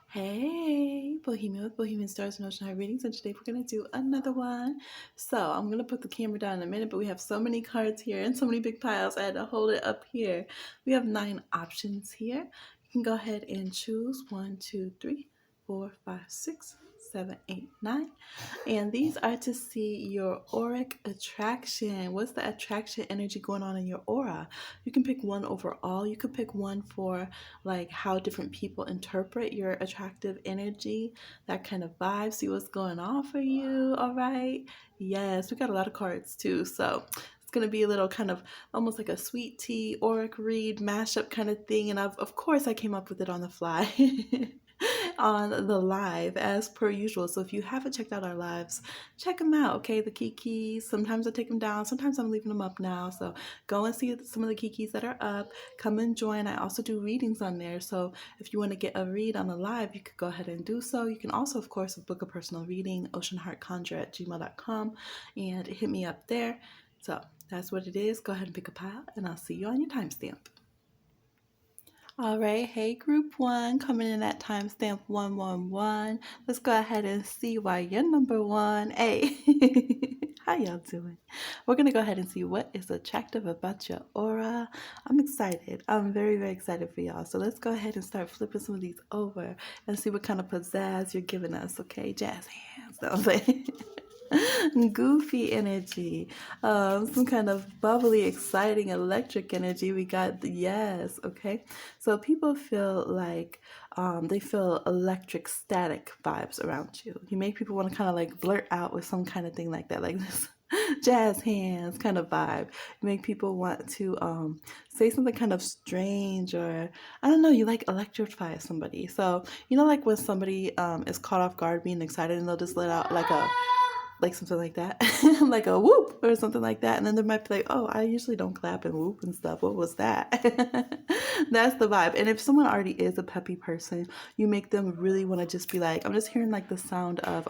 Hey, Bohemian with Bohemian Stars and Ocean High Readings, and today we're going to do another one. So I'm going to put the camera down in a minute, but we have so many cards here and so many big piles, I had to hold it up here. We have 9 options here. You can go ahead and choose 1, 2, 3, 4, 5, 6, 7, 8, 9. And these are to see your auric attraction. What's the attraction energy going on in your aura? You can pick one overall. You could pick one for like how different people interpret your attractive energy, that kind of vibe. See what's going on for you. All right. Yes, we got a lot of cards too. So it's going to be a little kind of almost like a sweet tea auric read mashup kind of thing. And of course, I came up with it on the fly. On the live as per usual. So if you haven't checked out our lives, check them out. Okay, the kikis. Sometimes I take them down. Sometimes I'm leaving them up now. So go and see some of the kikis that are up. Come and join. I also do readings on there. So if you want to get a read on the live, you could go ahead and do so. You can also, of course, book a personal reading, oceanheartconjure@gmail.com, and hit me up there. So that's what it is. Go ahead and pick a pile, and I'll see you on your timestamp. All right, hey group 1, coming in at timestamp 111. Let's go ahead and see why you're number 1. Hey, how y'all doing? We're gonna go ahead and see what is attractive about your aura. I'm excited. I'm very, very excited for y'all. So let's go ahead and start flipping some of these over and see what kind of pizzazz you're giving us. Okay, jazz hands. That was like goofy energy, some kind of bubbly, exciting, electric energy. We got the yes, okay. So people feel like they feel electric, static vibes around you. You make people want to kind of like blurt out with some kind of thing like that, like this jazz hands kind of vibe. You make people want to say something kind of strange, or I don't know, you like electrify somebody. So you know, like when somebody is caught off guard being excited and they'll just let out like something like that, like a whoop or something like that. And then they might be like, oh, I usually don't clap and whoop and stuff. What was that? That's the vibe. And if someone already is a peppy person, you make them really want to just be like, I'm just hearing like the sound of,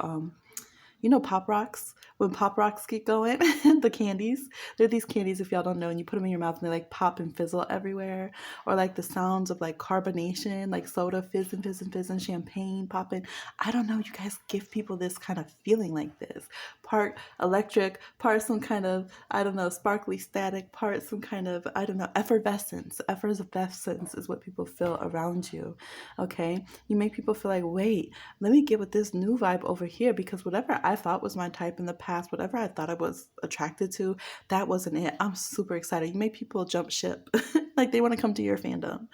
Pop Rocks? When Pop Rocks get going, the candies. They're these candies, if y'all don't know, and you put them in your mouth and they like pop and fizzle everywhere. Or like the sounds of like carbonation, like soda fizz and fizz and fizz and champagne popping. I don't know, you guys give people this kind of feeling like this. Part electric, part some kind of, I don't know, sparkly static, part some kind of, I don't know, effervescence. Effervescence is what people feel around you, okay? You make people feel like, wait, let me get with this new vibe over here, because whatever I thought was my type in the past, whatever I thought I was attracted to, that wasn't it. I'm super excited. You make people jump ship. Like they want to come to your fandom.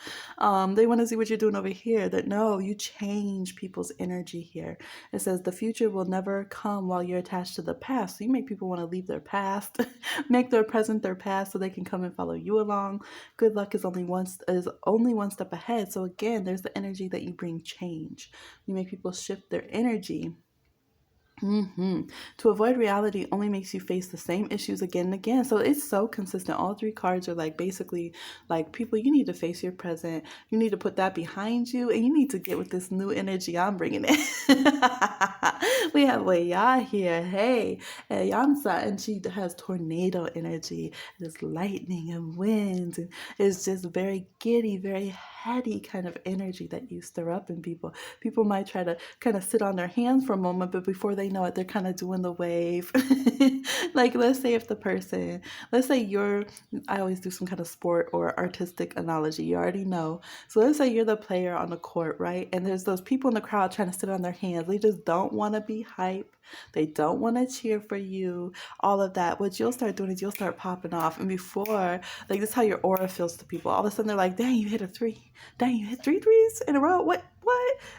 They want to see what you're doing over here. That no, you change people's energy here. It says the future will never come while you're attached to the past. So you make people want to leave their past, make their present their past, so they can come and follow you along. Good luck is only one step ahead. So again, there's the energy that you bring change. You make people shift their energy. To avoid reality only makes you face the same issues again and again. So it's so consistent. All 3 cards are like basically like, people, you need to face your present. You need to put that behind you, and you need to get with this new energy I'm bringing in. We have Waya here. Hey, Yansa, and she has tornado energy. There's lightning and winds, and it's just very giddy, very heady kind of energy that you stir up in people. People might try to kind of sit on their hands for a moment, but before they know it, they're kind of doing the wave. Like, let's say I always do some kind of sport or artistic analogy. You already know. So let's say you're the player on the court, right? And there's those people in the crowd trying to sit on their hands. They just don't want to be hype. They don't want to cheer for you. All of that. What you'll start doing is you'll start popping off. And before, like, this is how your aura feels to people. All of a sudden, they're like, dang, you hit a 3. Dang, you hit 3 threes in a row. What?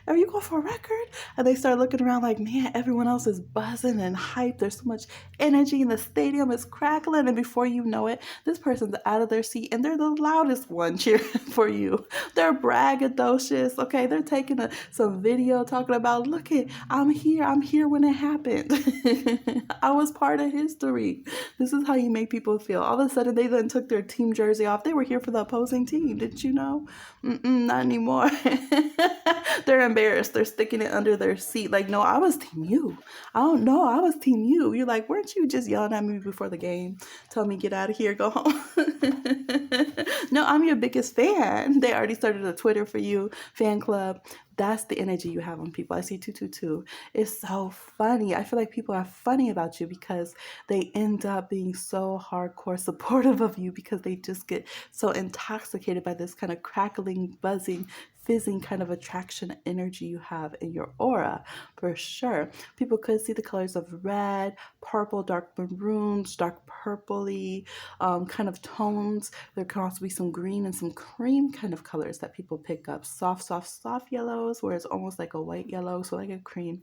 Are you going for a record? And they start looking around like, man, everyone else is buzzing and hyped. There's so much energy in the stadium. It's crackling. And before you know it, this person's out of their seat and they're the loudest one cheering for you. They're braggadocious. Okay. They're taking some video talking about, look it, I'm here when it happened. I was part of history. This is how you make people feel. All of a sudden, they then took their team jersey off. They were here for the opposing team. Didn't you know? Not anymore. They're embarrassed. They're sticking it under their seat. Like, no, I was team you. I don't know. I was team you. You're like, weren't you just yelling at me before the game? Tell me, get out of here, go home. No, I'm your biggest fan. They already started a Twitter for you fan club. That's the energy you have on people. I see 222. It's so funny. I feel like people are funny about you because they end up being so hardcore supportive of you because they just get so intoxicated by this kind of crackling, buzzing, fizzing kind of attraction energy you have in your aura, for sure. People could see the colors of red, purple, dark maroons, dark purpley kind of tones. There can also be some green and some cream kind of colors that people pick up. Soft, soft, soft yellows, where it's almost like a white yellow, so like a cream.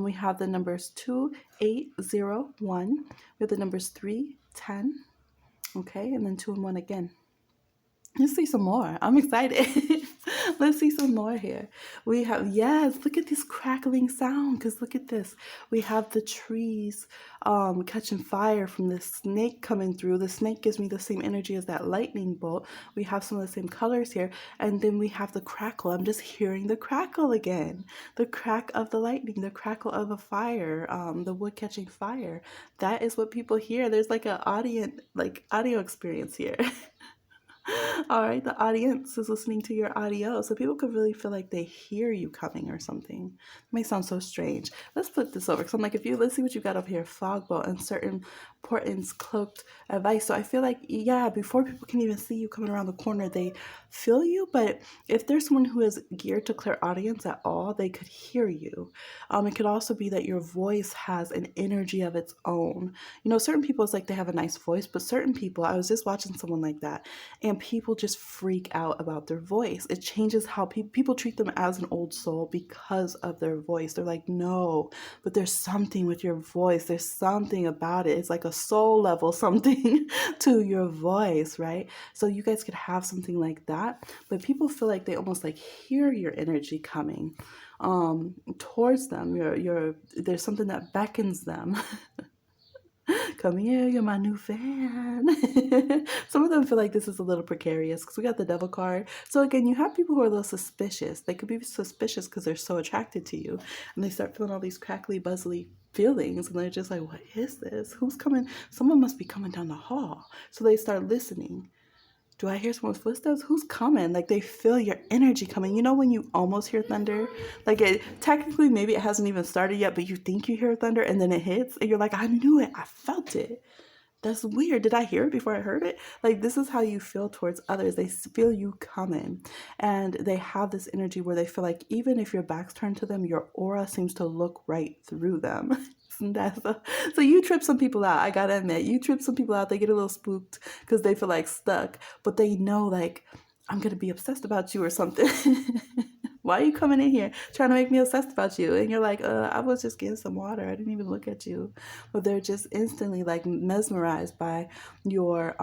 We have the numbers 2, 8, 0, 1. We have the numbers 3, 10. Okay, and then 2 and 1 again. Let's see some more. I'm excited. Let's see some more here. We have, yes, look at this crackling sound, because look at this. We have the trees catching fire from the snake coming through. The snake gives me the same energy as that lightning bolt. We have some of the same colors here. And then we have the crackle. I'm just hearing the crackle again. The crack of the lightning, the crackle of a fire, the wood catching fire. That is what people hear. There's like an audio experience here. All right, the audience is listening to your audio, so people could really feel like they hear you coming or something. It may sound so strange. Let's put this over, because I'm like, let's see what you got over here. Fogbolt and certain portents cloaked advice. So I feel like, yeah, before people can even see you coming around the corner, they feel you. But if there's someone who is geared to clairaudience at all, they could hear you. It could also be that your voice has an energy of its own. You know, certain people, it's like they have a nice voice, but certain people, I was just watching someone like that, and people just freak out about their voice. It changes how people treat them as an old soul because of their voice. They're like, no, but there's something with your voice. There's something about it. It's like a soul level something to your voice, right? So you guys could have something like that, but people feel like they almost like hear your energy coming towards them. There's something that beckons them. Come here, you're my new fan. Some of them feel like this is a little precarious because we got the devil card. So again, you have people who are a little suspicious. They could be suspicious because they're so attracted to you, and they start feeling all these crackly, buzzly feelings, and they're just like, what is this? Who's coming? Someone must be coming down the hall. So they start listening. Do I hear someone's footsteps? Who's coming? Like, they feel your energy coming. You know when you almost hear thunder? Like, technically, maybe it hasn't even started yet, but you think you hear thunder, and then it hits, and you're like, I knew it. I felt it. That's weird. Did I hear it before I heard it? Like, this is how you feel towards others. They feel you coming, and they have this energy where they feel like even if your back's turned to them, your aura seems to look right through them. So you trip some people out. I gotta admit, you trip some people out. They get a little spooked because they feel like stuck, but they know, like, I'm gonna be obsessed about you or something. Why are you coming in here trying to make me obsessed about you? And you're like, I was just getting some water. I didn't even look at you. But they're just instantly like mesmerized by your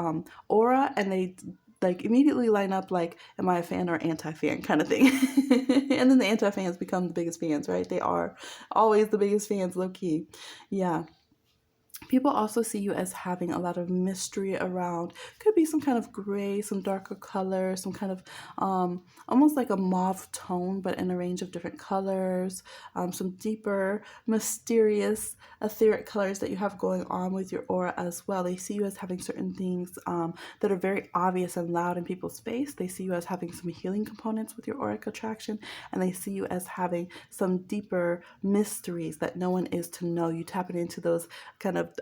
aura, and they like immediately line up like, am I a fan or anti-fan kind of thing. And then the anti-fans become the biggest fans, right? They are always the biggest fans, low key. Yeah. People also see you as having a lot of mystery around. Could be some kind of gray, some darker color, some kind of almost like a mauve tone, but in a range of different colors. Some deeper, mysterious, etheric colors that you have going on with your aura as well. They see you as having certain things that are very obvious and loud in people's face. They see you as having some healing components with your auric attraction, and they see you as having some deeper mysteries that no one is to know. You tapping into those kind of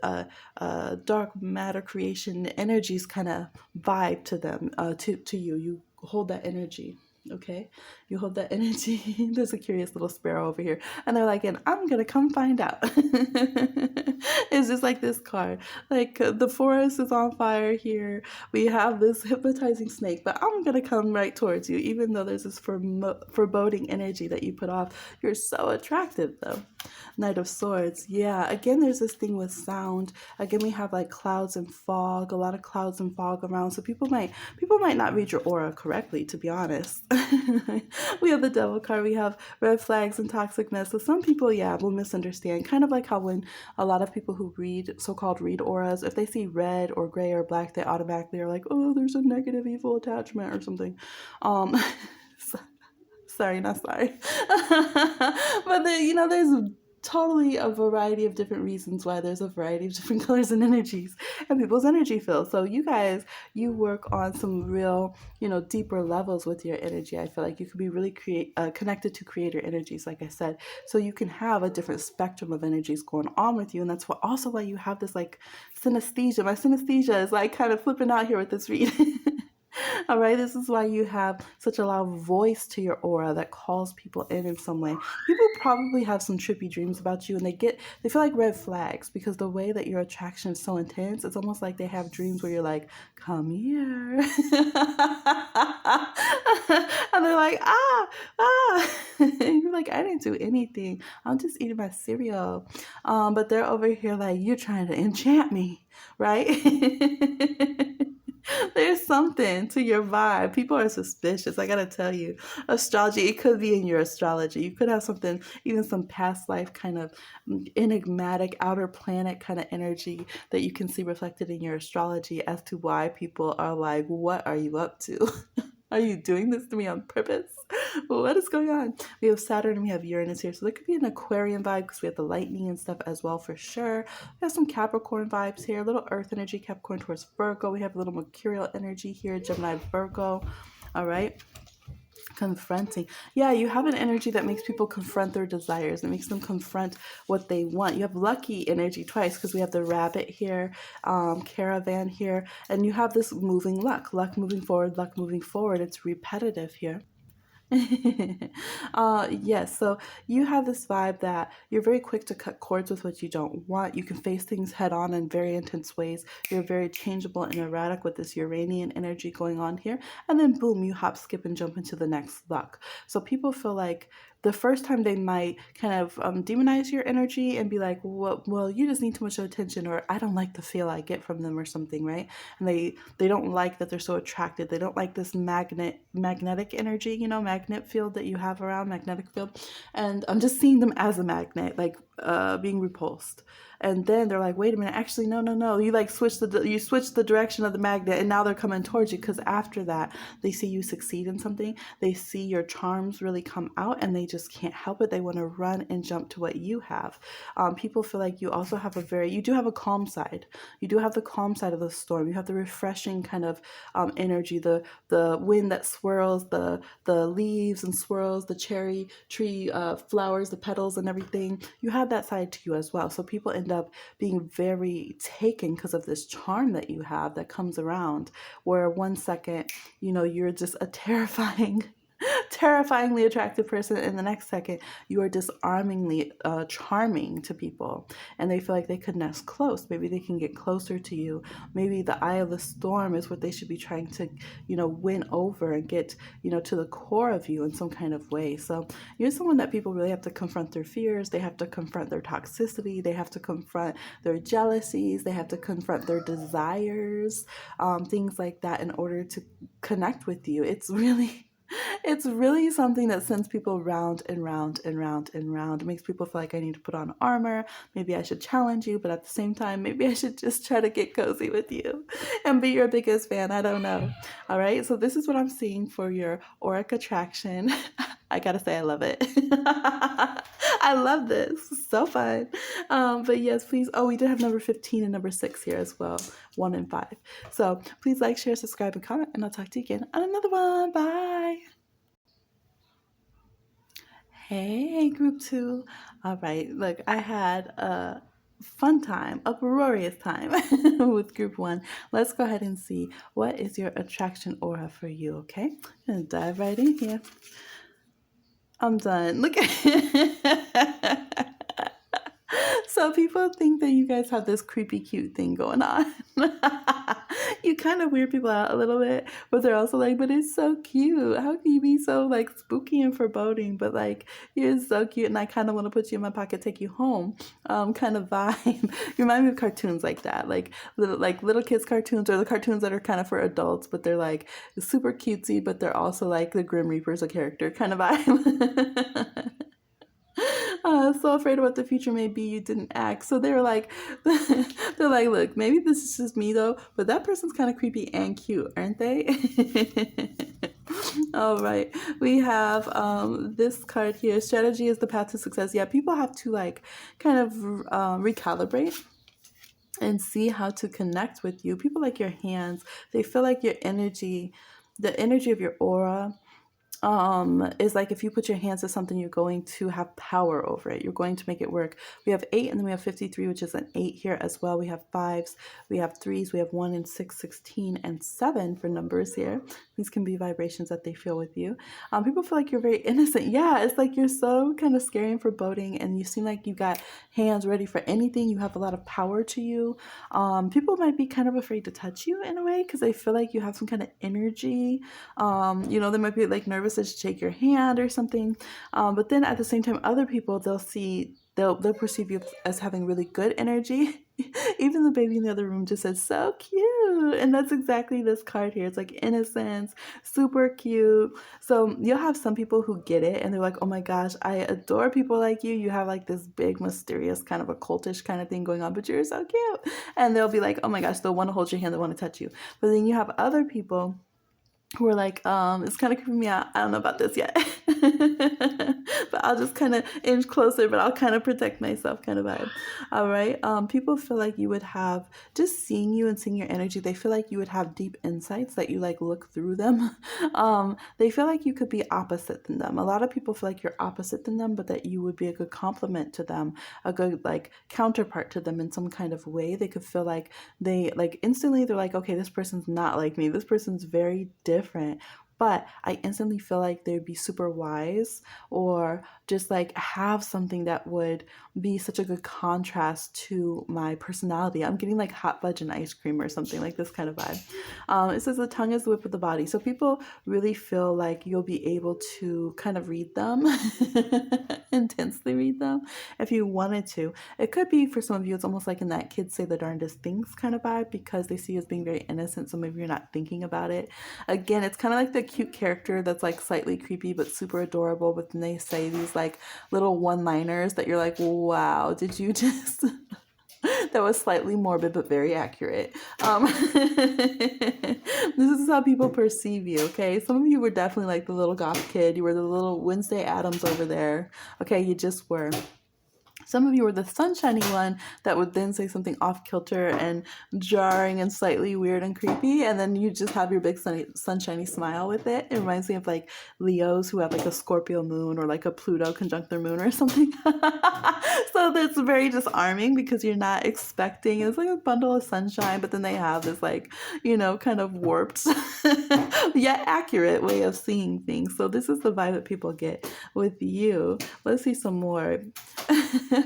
dark matter creation energies kind of vibe to them, to you. You hold that energy. Okay, you hold that energy. There's a curious little sparrow over here, and they're like, and I'm gonna come find out. It's just like this card, like the forest is on fire here. We have this hypnotizing snake, but I'm gonna come right towards you, even though there's this foreboding energy that you put off. You're so attractive, though. Knight of Swords. Yeah, again, there's this thing with sound. Again, we have like clouds and fog, a lot of clouds and fog around. So people might not read your aura correctly, to be honest. We have the devil card. We have red flags and toxicness. So some people, yeah, will misunderstand. Kind of like how when a lot of people who so-called read auras, if they see red or gray or black, they automatically are like, oh, there's a negative evil attachment or something. Sorry, not sorry. But there, there's totally a variety of different reasons why there's a variety of different colors and energies and people's energy fields. So you guys, you work on some real, deeper levels with your energy. I feel like you could be really connected to creator energies, like I said. So you can have a different spectrum of energies going on with you. And that's also why you have this like synesthesia. My synesthesia is like kind of flipping out here with this reading. All right, this is why you have such a loud voice to your aura that calls people in some way. People probably have some trippy dreams about you, and they feel like red flags because the way that your attraction is so intense, it's almost like they have dreams where you're like, come here. And they're like, and you're like, I didn't do anything. I'm just eating my cereal. But they're over here like, you're trying to enchant me, right? There's something to your vibe. People are suspicious. I gotta tell you, astrology, it could be in your astrology. You could have something, even some past life kind of enigmatic outer planet kind of energy that you can see reflected in your astrology as to why people are like, what are you up to? Are you doing this to me on purpose? What is going on? We have Saturn and we have Uranus here. So there could be an Aquarian vibe because we have the lightning and stuff as well for sure. We have some Capricorn vibes here. A little earth energy, Capricorn towards Virgo. We have a little mercurial energy here, Gemini, Virgo. All right. Confronting. Yeah, you have an energy that makes people confront their desires. It makes them confront what they want. You have lucky energy twice because we have the rabbit here, caravan here, and you have this moving luck moving forward, luck moving forward. It's repetitive here. Yes, so you have this vibe that you're very quick to cut cords with what you don't want. You can face things head on in very intense ways. You're very changeable and erratic with this Uranian energy going on here. And then boom, you hop, skip, and jump into the next luck. So people feel like the first time they might kind of demonize your energy and be like, well, you just need too much attention, or I don't like the feel I get from them or something, right? And they don't like that they're so attracted. They don't like this magnetic energy, magnet field that you have around, magnetic field. And I'm just seeing them as a magnet, like being repulsed. And then they're like, wait a minute, actually, no. You like switch the direction of the magnet, and now they're coming towards you because after that, they see you succeed in something. They see your charms really come out, and they just can't help it. They want to run and jump to what you have. People feel like you also have you do have a calm side. You do have the calm side of the storm. You have the refreshing kind of energy, the wind that swirls, the leaves and swirls, the cherry tree flowers, the petals and everything. You have that side to you as well. So people end up being very taken because of this charm that you have that comes around, where one second, you're just a terrifyingly attractive person, and the next second you are disarmingly charming to people, and they feel like they could nest close. Maybe they can get closer to you. Maybe the eye of the storm is what they should be trying to win over and get to the core of you in some kind of way. So you're someone that people really have to confront their fears. They have to confront their toxicity. They have to confront their jealousies. They have to confront their desires, things like that, in order to connect with you. It's really something that sends people round and round and round and round. It makes people feel like I need to put on armor. Maybe I should challenge you, but at the same time, maybe I should just try to get cozy with you and be your biggest fan. I don't know. All right. So this is what I'm seeing for your auric attraction. I gotta say, I love it. I love this. It's so fun. But yes, please. Oh, we did have number 15 and number 6 here as well. 1 and 5. So please like, share, subscribe, and comment, and I'll talk to you again on another one. Bye. Hey, group 2. All right. Look, I had a fun time, uproarious time with group 1. Let's go ahead and see what is your attraction aura for you, okay? I'm going to dive right in here. I'm done. Look at So people think that you guys have this creepy cute thing going on. You kind of weird people out a little bit, but they're also like, but it's so cute. How can you be so like spooky and foreboding? But like, you're so cute, and I kind of want to put you in my pocket, take you home, kind of vibe. You remind me of cartoons like that, like little kids cartoons, or the cartoons that are kind of for adults, but they're like super cutesy, but they're also like the Grim Reaper's a character kind of vibe. So afraid of what the future may be, you didn't act. So they were like, they're like, look, maybe this is just me though, but that person's kind of creepy and cute, aren't they? All right. We have this card here. Strategy is the path to success. Yeah, people have to like kind of recalibrate and see how to connect with you. People like your hands. They feel like your energy, the energy of your aura is like if you put your hands to something, you're going to have power over it. You're going to make it work. We have 8, and then we have 53, which is an 8 here as well. We have 5s, we have 3s, we have 1 and 6, 16, and 7 for numbers here. These can be vibrations that they feel with you. People feel like you're very innocent. Yeah, it's like you're so kind of scary and foreboding, and you seem like you got hands ready for anything. You have a lot of power to you. People might be kind of afraid to touch you in a way because they feel like you have some kind of energy. They might be like nervous to shake your hand or something. But then at the same time, other people, they'll perceive you as having really good energy. Even the baby in the other room just said, so cute. And that's exactly this card here. It's like innocence, super cute. So you'll have some people who get it and they're like, oh my gosh, I adore people like you. You have like this big, mysterious kind of occultish kind of thing going on, but you're so cute. And they'll be like, oh my gosh, they'll want to hold your hand, they want to touch you. But then you have other people who are like, it's kind of creeping me out. I don't know about this yet. But I'll just kind of inch closer, but I'll kind of protect myself kind of vibe. All right. People feel like you would have, just seeing you and seeing your energy, they feel like you would have deep insights that you like look through them. They feel like you could be opposite than them. A lot of people feel like you're opposite than them, but that you would be a good complement to them, a good like counterpart to them in some kind of way. They could feel like they like instantly they're like, okay, this person's not like me. This person's very different. But I instantly feel like they'd be super wise or just like have something that would be such a good contrast to my personality. I'm getting like hot fudge and ice cream or something like this kind of vibe. It says the tongue is the whip of the body. So people really feel like you'll be able to kind of read them, intensely read them if you wanted to. It could be for some of you, it's almost like in that kids say the darndest things kind of vibe because they see you as being very innocent. So maybe you're not thinking about it. Again, it's kind of like the cute character that's like slightly creepy but super adorable, but then they say these like little one-liners that you're like, wow, did you just that was slightly morbid but very accurate. This is how people perceive you, okay? Some of you were definitely like the little goth kid. You were the little Wednesday Addams over there. Okay, you just were. Some of you were the sunshiny one that would then say something off kilter and jarring and slightly weird and creepy, and then you just have your big sunshiny smile with it. It reminds me of like Leos who have like a Scorpio moon or like a Pluto conjunct their moon or something. So that's very disarming because you're not expecting, it's like a bundle of sunshine, but then they have this like, kind of warped yet accurate way of seeing things. So this is the vibe that people get with you. Let's see some more.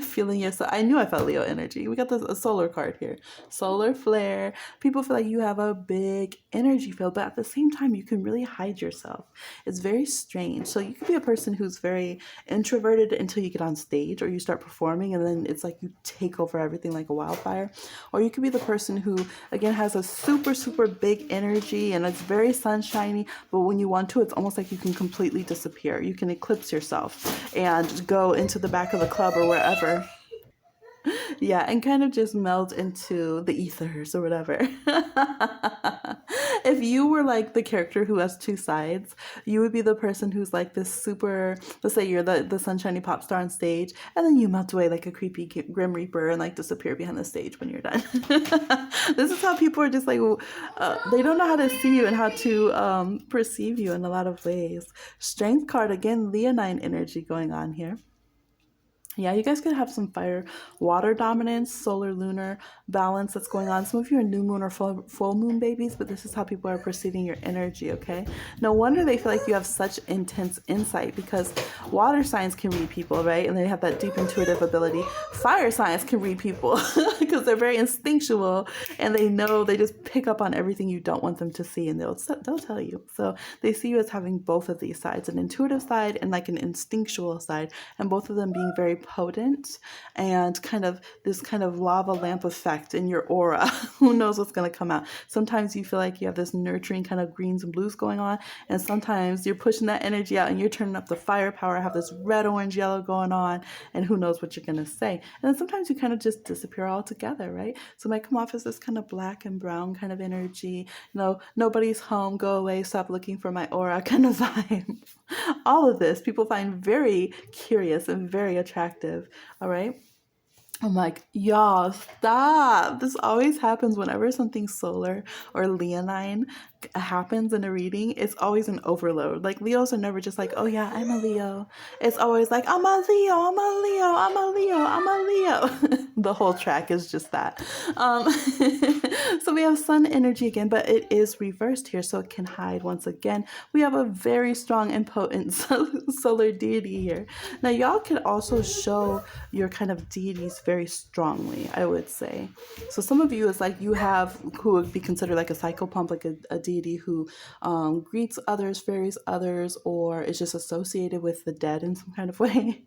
Feeling yourself. I knew I felt Leo energy. We got a solar card here. Solar flare. People feel like you have a big energy field, but at the same time, you can really hide yourself. It's very strange. So you could be a person who's very introverted until you get on stage or you start performing, and then it's like you take over everything like a wildfire. Or you could be the person who, again, has a super, super big energy and it's very sunshiny, but when you want to, it's almost like you can completely disappear. You can eclipse yourself and go into the back of the club or wherever. Yeah, and kind of just melt into the ethers or whatever. If you were like the character who has two sides, you would be the person who's like this super, let's say you're the sunshiny pop star on stage, and then you melt away like a creepy Grim Reaper and like disappear behind the stage when you're done. This is how people are just like, they don't know how to see you and how to perceive you in a lot of ways. Strength card, again, Leonine energy going on here. Yeah, you guys could have some fire, water dominance, solar, lunar balance that's going on. Some of you are new moon or full moon babies, but this is how people are perceiving your energy, okay? No wonder they feel like you have such intense insight because water signs can read people, right? And they have that deep intuitive ability. Fire signs can read people because they're very instinctual and they just pick up on everything you don't want them to see and they'll tell you. So they see you as having both of these sides, an intuitive side and like an instinctual side, and both of them being very potent and kind of this kind of lava lamp effect in your aura. Who knows what's going to come out? Sometimes you feel like you have this nurturing kind of greens and blues going on, and sometimes you're pushing that energy out and you're turning up the firepower, have this red, orange, yellow going on, and who knows what you're going to say. And then sometimes you kind of just disappear altogether, right? So it might come off as this kind kind of black and brown kind of energy. Nobody's home, go away, stop looking for my aura kind of vibe. All of this people find very curious and very attractive. All right. I'm like, y'all, stop. This always happens whenever something solar or leonine happens in a reading. It's always an overload. Like, Leos are never just like, oh yeah, I'm a Leo. It's always like, I'm a Leo, I'm a Leo, I'm a Leo, I'm a Leo. The whole track is just that. So we have sun energy again, but it is reversed here, so it can hide once again. We have a very strong and potent solar deity here. Now, y'all could also show your kind of deities very strongly, I would say. So some of you is like you have who would be considered like a psychopomp, like a deity who greets others, ferries others, or is just associated with the dead in some kind of way.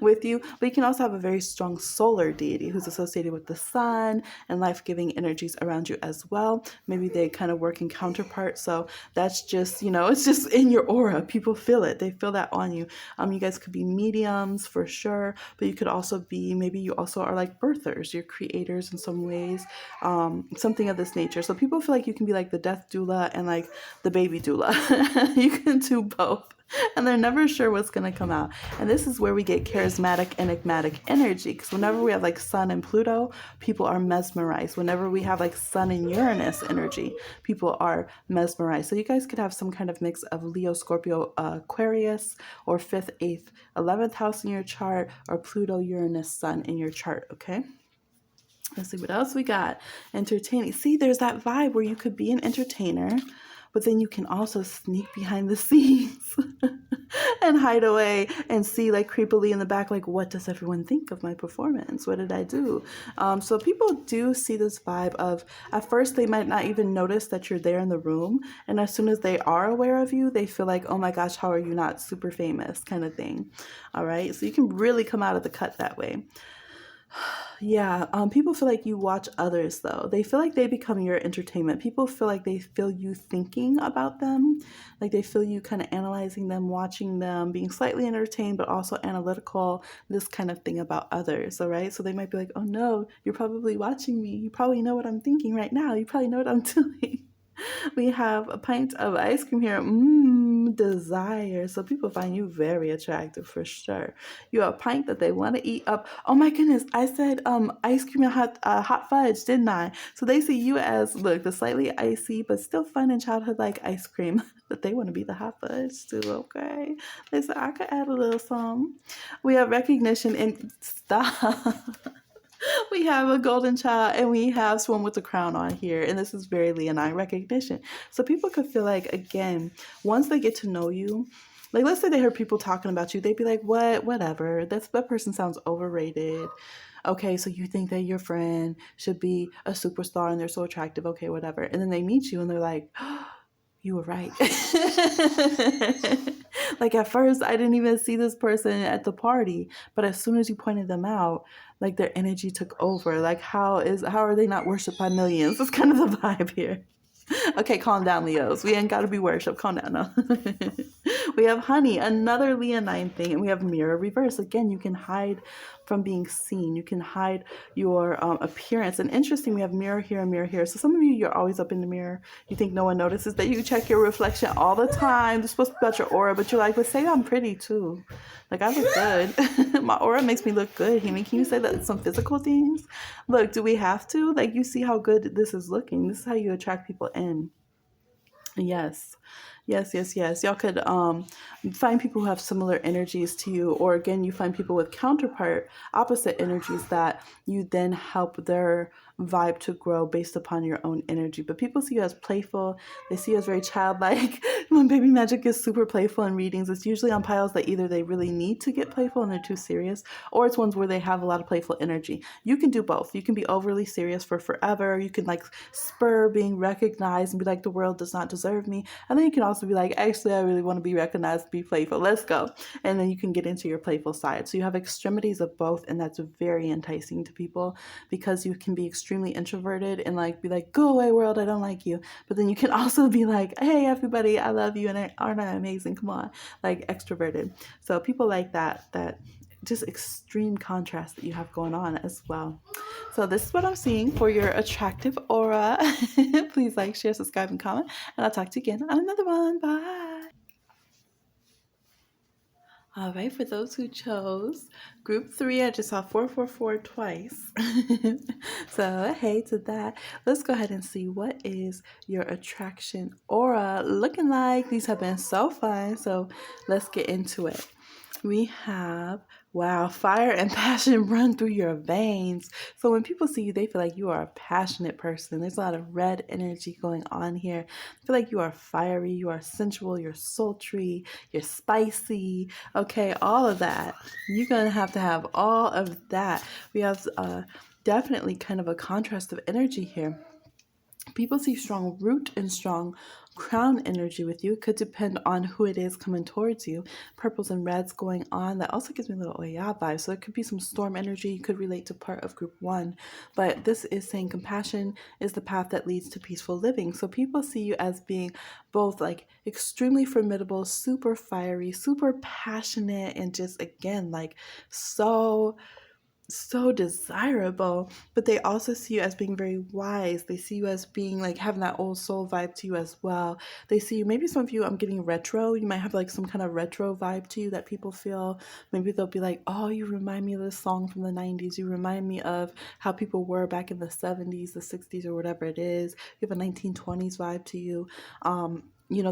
With you, but you can also have a very strong solar deity who's associated with the sun and life-giving energies around you as well. Maybe they kind of work in counterpart, so that's just, it's just in your aura. People feel it. They feel that on you. You guys could be mediums for sure, but you could also be, maybe you also are like birthers. You're creators in some ways, something of this nature. So people feel like you can be like the death doula and like the baby doula. You can do both. And they're never sure what's going to come out. And this is where we get charismatic, enigmatic energy. Because whenever we have like Sun and Pluto, people are mesmerized. Whenever we have like Sun and Uranus energy, people are mesmerized. So you guys could have some kind of mix of Leo, Scorpio, Aquarius, or 5th, 8th, 11th house in your chart, or Pluto, Uranus, Sun in your chart, okay? Let's see what else we got. Entertaining. See, there's that vibe where you could be an entertainer, but then you can also sneak behind the scenes and hide away and see like creepily in the back, like, what does everyone think of my performance? What did I do? So people do see this vibe of, at first they might not even notice that you're there in the room. And as soon as they are aware of you, they feel like, oh my gosh, how are you not super famous kind of thing. All right. So you can really come out of the cut that way. Yeah, people feel like you watch others, though. They feel like they become your entertainment. People feel like they feel you thinking about them. Like they feel you kind of analyzing them, watching them, being slightly entertained, but also analytical, this kind of thing about others, all right? So they might be like, oh no, you're probably watching me. You probably know what I'm thinking right now. You probably know what I'm doing. We have a pint of ice cream here. Desire. So people find you very attractive for sure. You have a pint that they want to eat up. Oh my goodness, I said ice cream and hot fudge, didn't I? So they see you as, look, the slightly icy but still fun and childhood-like ice cream that they want to be the hot fudge too, okay? They said, I could add a little some. We have recognition and stop. We have a golden child and we have someone with a crown on here. And this is very Leonine recognition. So people could feel like, again, once they get to know you, like let's say they heard people talking about you, they'd be like, whatever. That person sounds overrated. Okay, so you think that your friend should be a superstar and they're so attractive. Okay, whatever. And then they meet you and they're like, oh, you were right. Like at first, I didn't even see this person at the party, but as soon as you pointed them out, like their energy took over. Like how are they not worshipped by millions? That's kind of the vibe here. Okay, calm down, Leos. We ain't got to be worshipped. Calm down. No. We have honey, another Leonine thing, and we have mirror reverse. Again, you can hide from being seen. You can hide your appearance. And interesting, we have mirror here and mirror here. So some of you, you're always up in the mirror. You think no one notices that you check your reflection all the time. It's supposed to be about your aura, but you're like, but say I'm pretty too. Like I look good. My aura makes me look good. Can you say that some physical things? Look, do we have to? Like you see how good this is looking. This is how you attract people in. Yes. Y'all could find people who have similar energies to you, or again, you find people with counterpart, opposite energies that you then help their vibe to grow based upon your own energy. But people see you as playful. They see you as very childlike. When baby magic is super playful in readings, it's usually on piles that either they really need to get playful and they're too serious, or it's ones where they have a lot of playful energy. You can do both. You can be overly serious for forever. You can like spur being recognized and be like, the world does not deserve me. And then you can also be like, actually, I really want to be recognized, be playful. Let's go. And then you can get into your playful side. So you have extremities of both, and that's very enticing to people because you can be extremely introverted and like be like, go away world, I don't like you. But then you can also be like, hey everybody, I love you and aren't I amazing? Come on, like extroverted. So people like that just extreme contrast that you have going on as well. So this is what I'm seeing for your attractive aura. Please like, share, subscribe, and comment. And I'll talk to you again on another one. Bye. All right, for those who chose group 3, I just saw 444 twice. So hey to that. Let's go ahead and see what is your attraction aura looking like. These have been so fun. So let's get into it. We have, wow, fire and passion run through your veins. So when people see you, they feel like you are a passionate person. There's a lot of red energy going on here. I feel like you are fiery, you are sensual, you're sultry, you're spicy. Okay, all of that. You're going to have all of that. We have definitely kind of a contrast of energy here. People see strong root and strong crown energy with you. It could depend on who it is coming towards you. Purples and reds going on. That also gives me a little Oya vibe. So it could be some storm energy. You could relate to part of group 1. But this is saying compassion is the path that leads to peaceful living. So people see you as being both like extremely formidable, super fiery, super passionate, and just again, like so desirable, but they also see you as being very wise. They see you as being like having that old soul vibe to you as well. They see you, maybe some of you, I'm getting retro. You might have like some kind of retro vibe to you that people feel. Maybe they'll be like, oh, you remind me of this song from the 90s. You remind me of how people were back in the 70s, the 60s, or whatever it is. You have a 1920s vibe to you.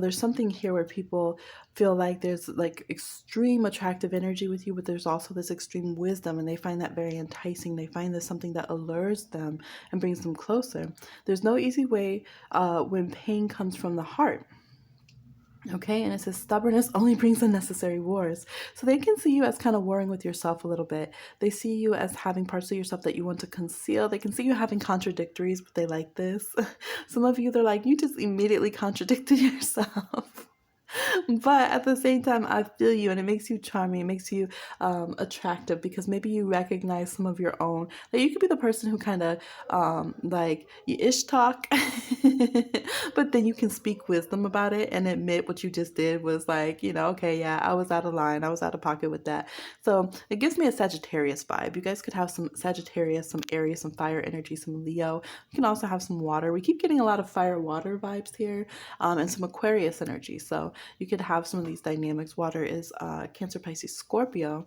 There's something here where people feel like there's like extreme attractive energy with you, but there's also this extreme wisdom, and they find that very enticing. They find this something that allures them and brings them closer. There's no easy way when pain comes from the heart. Okay, and it says stubbornness only brings unnecessary wars. So they can see you as kind of warring with yourself a little bit. They see you as having parts of yourself that you want to conceal. They can see you having contradictories, but they like this. Some of you, they're like, you just immediately contradicted yourself. But at the same time, I feel you, and it makes you charming. It makes you attractive because maybe you recognize some of your own. Like you could be the person who kind of like you ish talk, but then you can speak wisdom about it and admit what you just did was like, okay, yeah, I was out of line. I was out of pocket with that. So it gives me a Sagittarius vibe. You guys could have some Sagittarius, some Aries, some fire energy, some Leo. You can also have some water. We keep getting a lot of fire water vibes here, and some Aquarius energy. So you could have some of these dynamics. Water is Cancer, Pisces, Scorpio.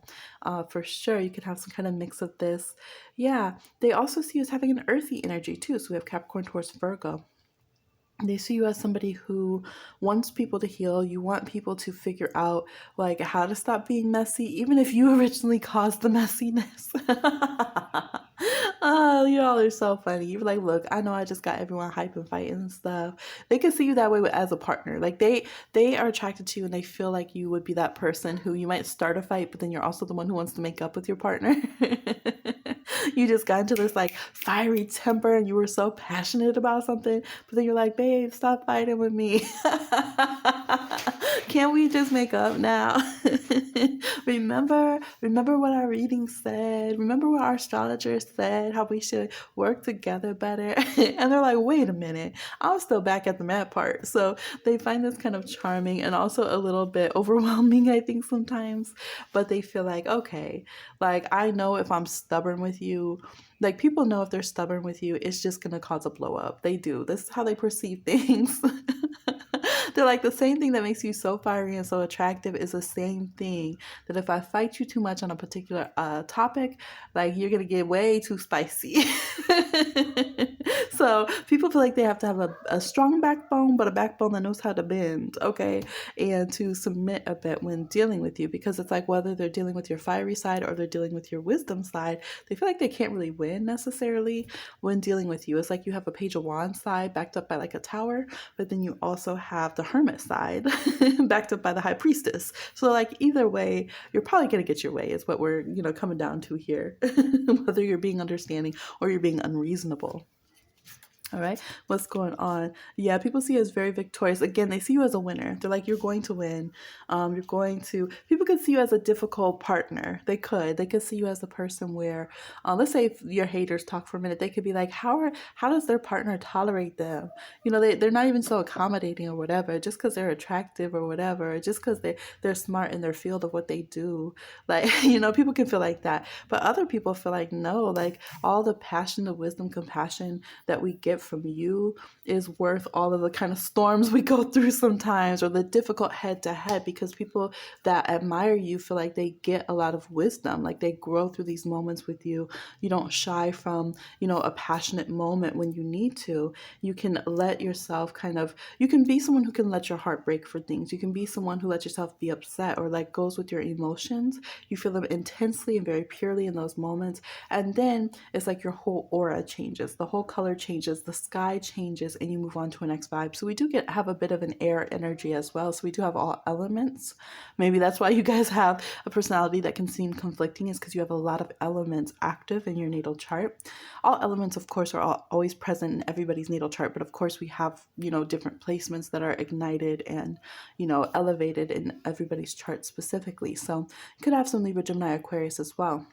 For sure, you could have some kind of mix of this. Yeah, they also see you as having an earthy energy too. So we have Capricorn, Taurus, Virgo. They see you as somebody who wants people to heal. You want people to figure out like how to stop being messy, even if you originally caused the messiness. Oh, you all are so funny. You're like, look, I know I just got everyone hype and fighting and stuff. They can see you that way as a partner. Like they are attracted to you, and they feel like you would be that person who you might start a fight, but then you're also the one who wants to make up with your partner. You just got into this like fiery temper and you were so passionate about something, but then you're like, babe, stop fighting with me. Can't we just make up now? Remember what our reading said. Remember what our astrologer said, how we should work together better. And they're like, wait a minute, I'm still back at the mad part. So they find this kind of charming and also a little bit overwhelming, I think, sometimes. But they feel like, okay, like I know if I'm stubborn with you, like people know if they're stubborn with you, it's just going to cause a blow up. They do. This is how they perceive things. They're like, the same thing that makes you so fiery and so attractive is the same thing that if I fight you too much on a particular topic, like you're going to get way too spicy. So people feel like they have to have a strong backbone, but a backbone that knows how to bend, okay, and to submit a bit when dealing with you, because it's like whether they're dealing with your fiery side or they're dealing with your wisdom side, they feel like they can't really win necessarily when dealing with you. It's like you have a Page of Wands side backed up by like a tower, but then you also have the Hermit side backed up by the High Priestess. So like either way, you're probably going to get your way is what we're, coming down to here, whether you're being understanding or you're being unreasonable. All right. What's going on? Yeah, people see you as very victorious. Again, they see you as a winner. They're like, you're going to win. People could see you as a difficult partner. They could see you as a person where, let's say if your haters talk for a minute, they could be like, how does their partner tolerate them? They're not even so accommodating or whatever, just because they're attractive or whatever, just because they're smart in their field of what they do. Like, people can feel like that. But other people feel like, no, like all the passion, the wisdom, compassion that we get from you is worth all of the kind of storms we go through sometimes, or the difficult head to head, because people that admire you feel like they get a lot of wisdom, like they grow through these moments with you. You don't shy from, a passionate moment when you need to. You can let yourself you can be someone who can let your heart break for things. You can be someone who lets yourself be upset or like goes with your emotions. You feel them intensely and very purely in those moments. And then it's like your whole aura changes, the whole color changes, the sky changes, and you move on to a next vibe. So we do have a bit of an air energy as well. So we do have all elements. Maybe that's why you guys have a personality that can seem conflicting, is because you have a lot of elements active in your natal chart. All elements, of course, are always present in everybody's natal chart, but of course we have, different placements that are ignited and, elevated in everybody's chart specifically. So you could have some Libra, Gemini, Aquarius as well.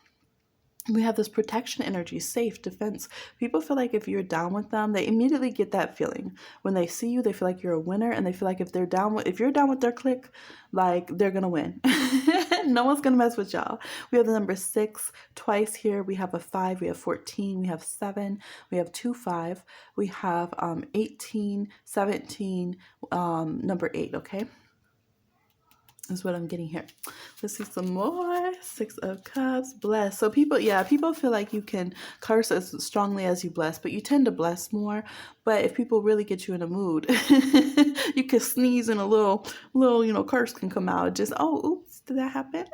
We have this protection energy, safe, defense. People feel like if you're down with them, they immediately get that feeling. When they see you, they feel like you're a winner, and they feel like if you're down with their clique, like they're gonna win. No one's gonna mess with y'all. We have the number 6 twice here. We have a 5, we have 14, we have 7, we have 2 5, we have 18, 17, number 8, okay? Is what I'm getting here. Let's see some more. 6 of Cups, bless. So people feel like you can curse as strongly as you bless, but you tend to bless more. But if people really get you in a mood, you can sneeze and a little, curse can come out. Just, oh, oops, did that happen?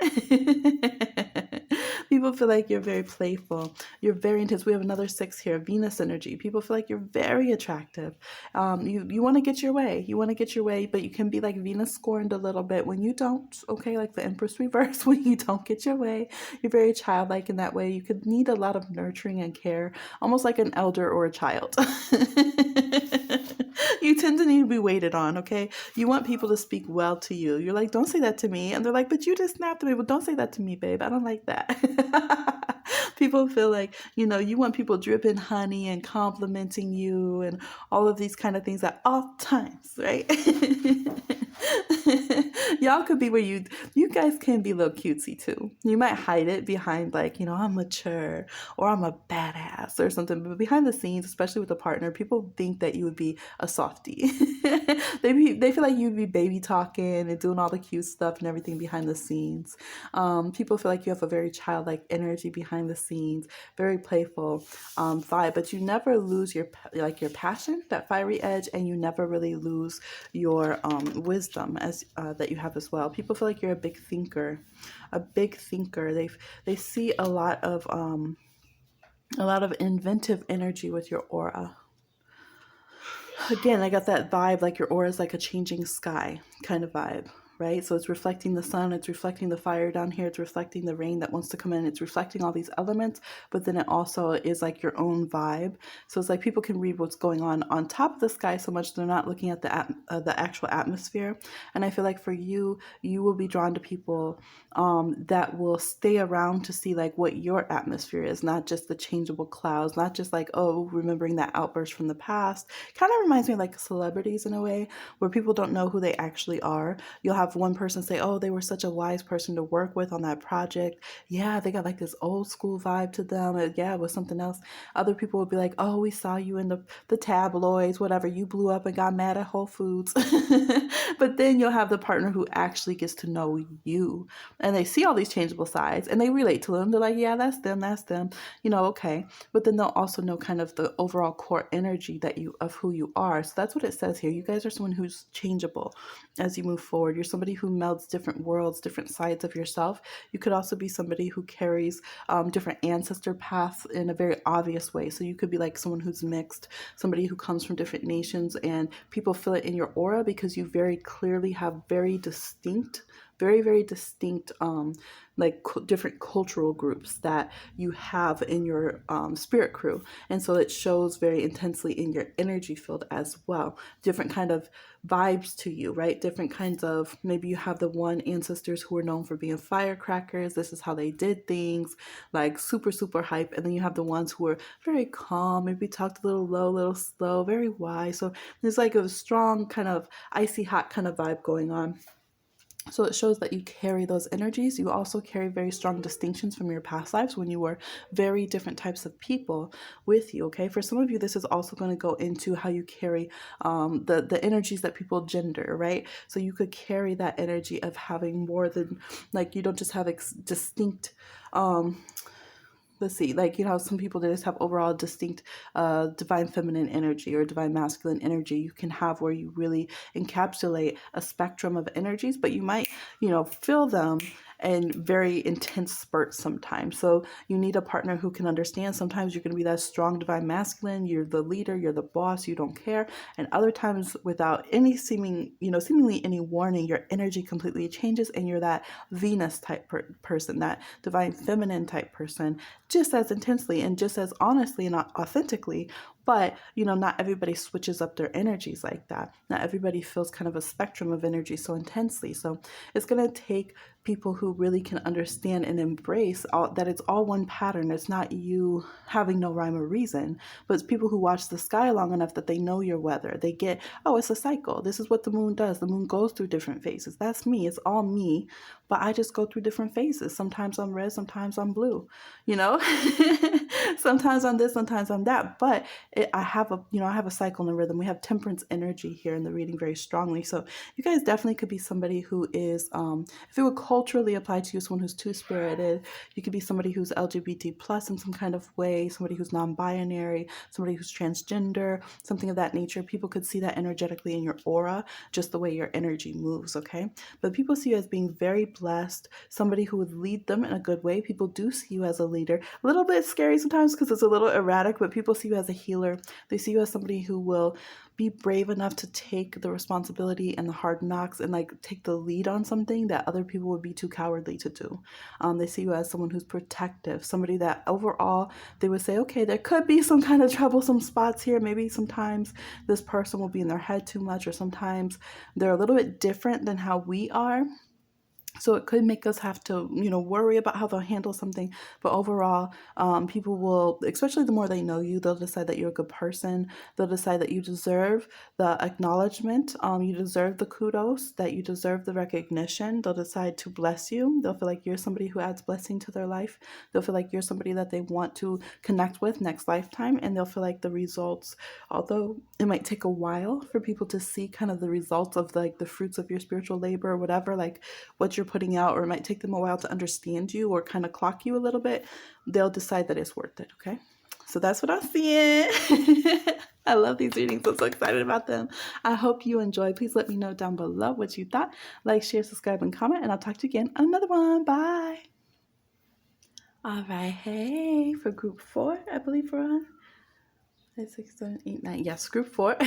People feel like you're very playful. You're very intense. We have another 6 here, Venus energy. People feel like you're very attractive. You want to get your way. You want to get your way, but you can be like Venus scorned a little bit when you don't, okay? Like the Empress reverse, when you don't get your way. You're very childlike in that way. You could need a lot of nurturing and care, almost like an elder or a child. You tend to need to be waited on, okay? You want people to speak well to you. You're like, don't say that to me. And they're like, but you just snapped at me. Well, don't say that to me, babe. I don't like that. People feel like, you want people dripping honey and complimenting you and all of these kind of things at all times, right? Y'all could be where you guys can be a little cutesy too. You might hide it behind like, I'm mature or I'm a badass or something. But behind the scenes, especially with a partner, people think that you would be a softie. They feel like you'd be baby talking and doing all the cute stuff and everything behind the scenes. People feel like you have a very childlike energy behind the scenes, very playful vibe, but you never lose your passion, that fiery edge, and you never really lose your wisdom as that you have as well. People feel like you're a big thinker, They see a lot of inventive energy with your aura. Again, I got that vibe like your aura is like a changing sky kind of vibe, right? So it's reflecting the sun, it's reflecting the fire down here, it's reflecting the rain that wants to come in, it's reflecting all these elements, but then it also is like your own vibe. So it's like people can read what's going on top of the sky so much they're not looking at the actual atmosphere. And I feel like for you will be drawn to people that will stay around to see like what your atmosphere is, not just the changeable clouds, not just like, oh, remembering that outburst from the past. Kind of reminds me of like celebrities in a way, where people don't know who they actually are. You'll have one person say, oh, they were such a wise person to work with on that project. Yeah, they got like this old school vibe to them. Yeah, it was something else. Other people would be like, oh, we saw you in the tabloids, whatever. You blew up and got mad at Whole Foods. But then you'll have the partner who actually gets to know you. And they see all these changeable sides and they relate to them. They're like, yeah, that's them. Okay. But then they'll also know kind of the overall core energy of who you are. So that's what it says here. You guys are someone who's changeable as you move forward. You're somebody who melds different worlds, different sides of yourself. You could also be somebody who carries different ancestor paths in a very obvious way. So you could be like someone who's mixed, somebody who comes from different nations, and people feel it in your aura because you very clearly have very distinct very, very distinct, like different cultural groups that you have in your spirit crew. And so it shows very intensely in your energy field as well. Different kind of vibes to you, right? Different kinds of, maybe you have the one ancestors who are known for being firecrackers. This is how they did things, like super, super hype. And then you have the ones who are very calm, maybe talked a little low, a little slow, very wise. So there's like a strong kind of icy hot kind of vibe going on. So it shows that you carry those energies. You also carry very strong distinctions from your past lives when you were very different types of people with you. Okay, for some of you, this is also going to go into how you carry the energies that people gender, right? So you could carry that energy of having more than, like, you don't just have distinct let's see, like, you know, some people, they just have overall distinct divine feminine energy or divine masculine energy. You can have where you really encapsulate a spectrum of energies, but you might, you know, feel them in very intense spurts sometimes. So you need a partner who can understand. Sometimes you're going to be that strong divine masculine, you're the leader, you're the boss, you don't care. And other times, without any seemingly any warning, your energy completely changes and you're that Venus type person, that divine feminine type person, just as intensely and just as honestly and authentically. But, you know, not everybody switches up their energies like that. Not everybody feels kind of a spectrum of energy so intensely. So it's going to take people who really can understand and embrace that it's all one pattern. It's not you having no rhyme or reason, but it's people who watch the sky long enough that they know your weather. They get, oh, it's a cycle. This is what the moon does. The moon goes through different phases. That's me. It's all me. But I just go through different phases. Sometimes I'm red, sometimes I'm blue, you know, sometimes I'm this, sometimes I'm that. But I have a cycle and a rhythm. We have temperance energy here in the reading very strongly. So you guys definitely could be somebody who is, if it would culturally apply to you, someone who's two-spirited. You could be somebody who's LGBT plus in some kind of way, somebody who's non-binary, somebody who's transgender, something of that nature. People could see that energetically in your aura, just the way your energy moves, okay? But people see you as being very blessed, somebody who would lead them in a good way. People do see you as a leader. A little bit scary sometimes because it's a little erratic, but people see you as a healer. They see you as somebody who will be brave enough to take the responsibility and the hard knocks and like take the lead on something that other people would be too cowardly to do. They see you as someone who's protective, somebody that overall they would say, okay, there could be some kind of troublesome spots here. Maybe sometimes this person will be in their head too much, or sometimes they're a little bit different than how we are. So it could make us have to, you know, worry about how they'll handle something. But overall, people will, especially the more they know you, they'll decide that you're a good person. They'll decide that you deserve the acknowledgement. You deserve the kudos, that you deserve the recognition. They'll decide to bless you. They'll feel like you're somebody who adds blessing to their life. They'll feel like you're somebody that they want to connect with next lifetime. And they'll feel like the results, although it might take a while for people to see kind of the results of like the fruits of your spiritual labor or whatever, like what you're putting out, or it might take them a while to understand you or kind of clock you a little bit, they'll decide that it's worth it. Okay, so that's what I'm seeing. I love these readings. I'm so excited about them. I hope you enjoy. Please let me know down below what you thought. Like, share, subscribe, and comment, and I'll talk to you again on another one. Bye. All right, hey, for group 4, I believe we're on. 5, 6, 7, 8, 9. Yes, group 4. I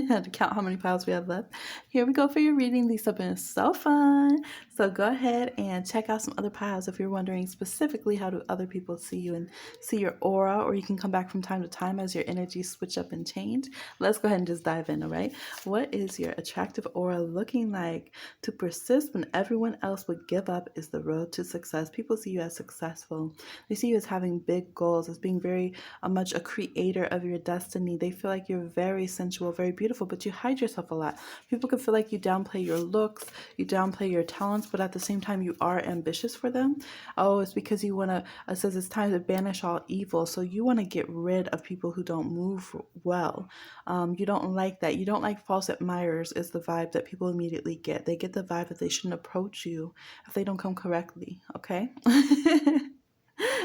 had to count how many piles we have left. Here we go for your reading. These have been so fun. So go ahead and check out some other piles if you're wondering specifically how do other people see you and see your aura, or you can come back from time to time as your energies switch up and change. Let's go ahead and just dive in, all right? What is your attractive aura looking like? To persist when everyone else would give up is the road to success. People see you as successful. They see you as having big goals, as being very much a creator of your destiny. They feel like you're very sensual, very beautiful, but you hide yourself a lot. People can feel like you downplay your looks, you downplay your talents, but at the same time you are ambitious for them. Oh, it's because you want to, it says it's time to banish all evil. So you want to get rid of people who don't move well. You don't like that. You don't like false admirers is the vibe that people immediately get. They get the vibe that they shouldn't approach you if they don't come correctly. Okay.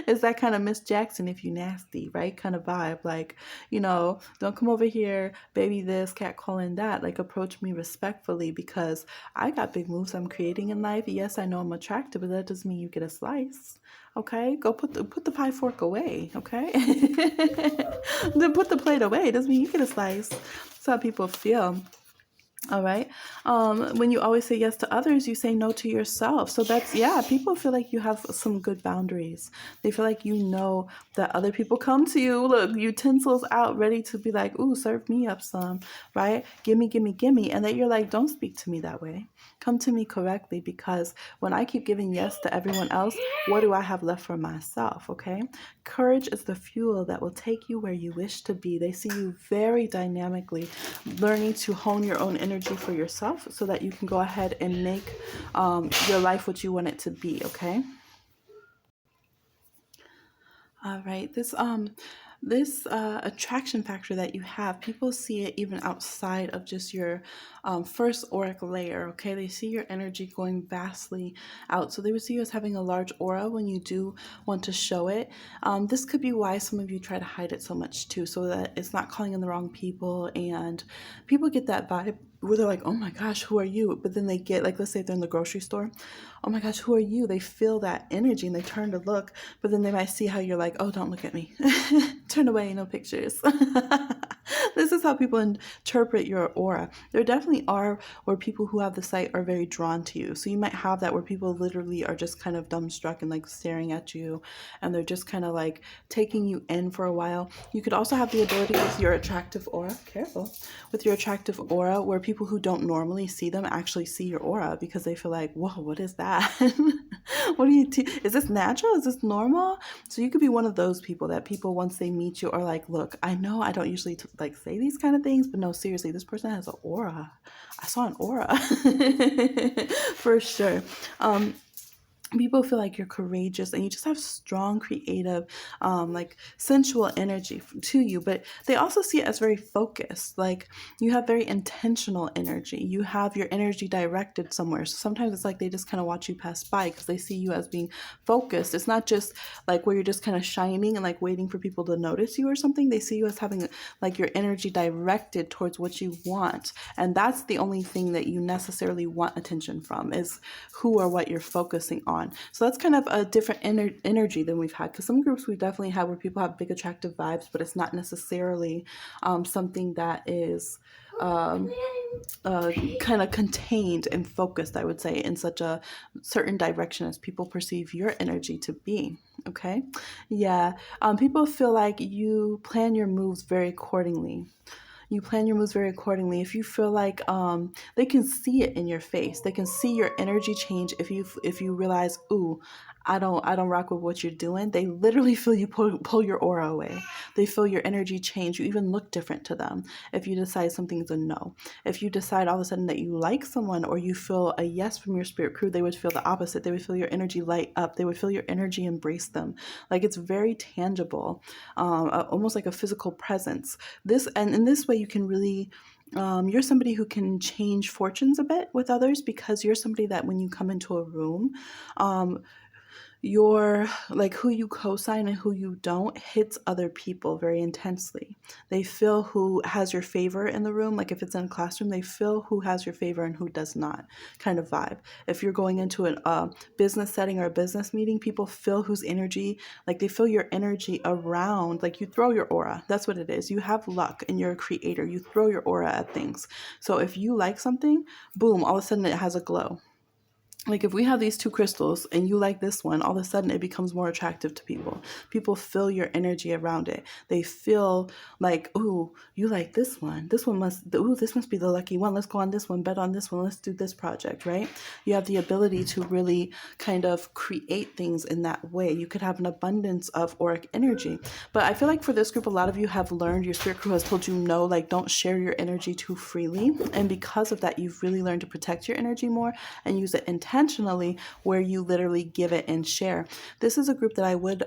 It's that kind of Miss Jackson if you nasty, right? Kind of vibe. Like, you know, don't come over here, baby this, cat calling that. Like, approach me respectfully because I got big moves I'm creating in life. Yes, I know I'm attractive, but that doesn't mean you get a slice. Okay? Go put the pie fork away. Okay? Then put the plate away. Doesn't mean you get a slice. That's how people feel. All right. When you always say yes to others, you say no to yourself. So that's, yeah, people feel like you have some good boundaries. They feel like you know that other people come to you, look, utensils out, ready to be like, ooh, serve me up some, right? Gimme, gimme, gimme. And that you're like, don't speak to me that way. Come to me correctly, because when I keep giving yes to everyone else, what do I have left for myself? Okay. Courage is the fuel that will take you where you wish to be. They see you very dynamically, learning to hone your own energy for yourself so that you can go ahead and make your life what you want it to be. Okay. All right. This attraction factor that you have, people see it even outside of just your first auric layer. Okay, they see your energy going vastly out, so they would see you as having a large aura when you do want to show it. This could be why some of you try to hide it so much too, so that it's not calling in the wrong people, and people get that vibe where they're like, oh my gosh, who are you? But then they get, like, let's say they're in the grocery store, oh my gosh, who are you? They feel that energy and they turn to look, but then they might see how you're like, oh, don't look at me. Turn away, no pictures. This is how people interpret your aura. There definitely are where people who have the sight are very drawn to you. So you might have that where people literally are just kind of dumbstruck and like staring at you, and they're just kind of like taking you in for a while. You could also have the ability with your attractive aura, careful, with your attractive aura, where people who don't normally see them actually see your aura because they feel like, whoa, what is that? What are you, is this natural? Is this normal? So you could be one of those people that people, once they meet you, are like, look, I know I don't usually like say these kind of things, but no, seriously, this person has an aura. I saw an aura. For sure. People feel like you're courageous and you just have strong creative like sensual energy to you, but they also see it as very focused. Like, you have very intentional energy, you have your energy directed somewhere. So sometimes it's like they just kind of watch you pass by because they see you as being focused. It's not just like where you're just kind of shining and like waiting for people to notice you or something. They see you as having like your energy directed towards what you want, and that's the only thing that you necessarily want attention from, is who or what you're focusing on. So that's kind of a different energy than we've had, because some groups we definitely have where people have big attractive vibes, but it's not necessarily something that is kind of contained and focused, I would say, in such a certain direction as people perceive your energy to be. Okay. Yeah. People feel like you plan your moves very accordingly. You plan your moves very accordingly. If you feel like they can see it in your face, they can see your energy change. If you realize, ooh, I don't rock with what you're doing, they literally feel you pull your aura away. They feel your energy change. You even look different to them. If you decide something's a no, if you decide all of a sudden that you like someone or you feel a yes from your spirit crew, they would feel the opposite. They would feel your energy light up. They would feel your energy embrace them. Like, it's very tangible, almost like a physical presence. This, and in this way you can really you're somebody who can change fortunes a bit with others, because you're somebody that when you come into a room, your, like, who you co-sign and who you don't hits other people very intensely. They feel who has your favor in the room. Like, if it's in a classroom, they feel who has your favor and who does not, kind of vibe. If you're going into a business setting or a business meeting, people feel whose energy, like, they feel your energy around. Like, you throw your aura. That's what it is. You have luck and you're a creator. You throw your aura at things. So if you like something, boom, all of a sudden it has a glow. Like, if we have these two crystals and you like this one, all of a sudden it becomes more attractive to people. People feel your energy around it. They feel like, ooh, you like this one. This one this must be the lucky one. Let's go on this one, bet on this one. Let's do this project, right? You have the ability to really kind of create things in that way. You could have an abundance of auric energy. But I feel like for this group, a lot of you have learned, your spirit crew has told you no, like, don't share your energy too freely. And because of that, you've really learned to protect your energy more and use it intentionally, where you literally give it and share. This is a group that I would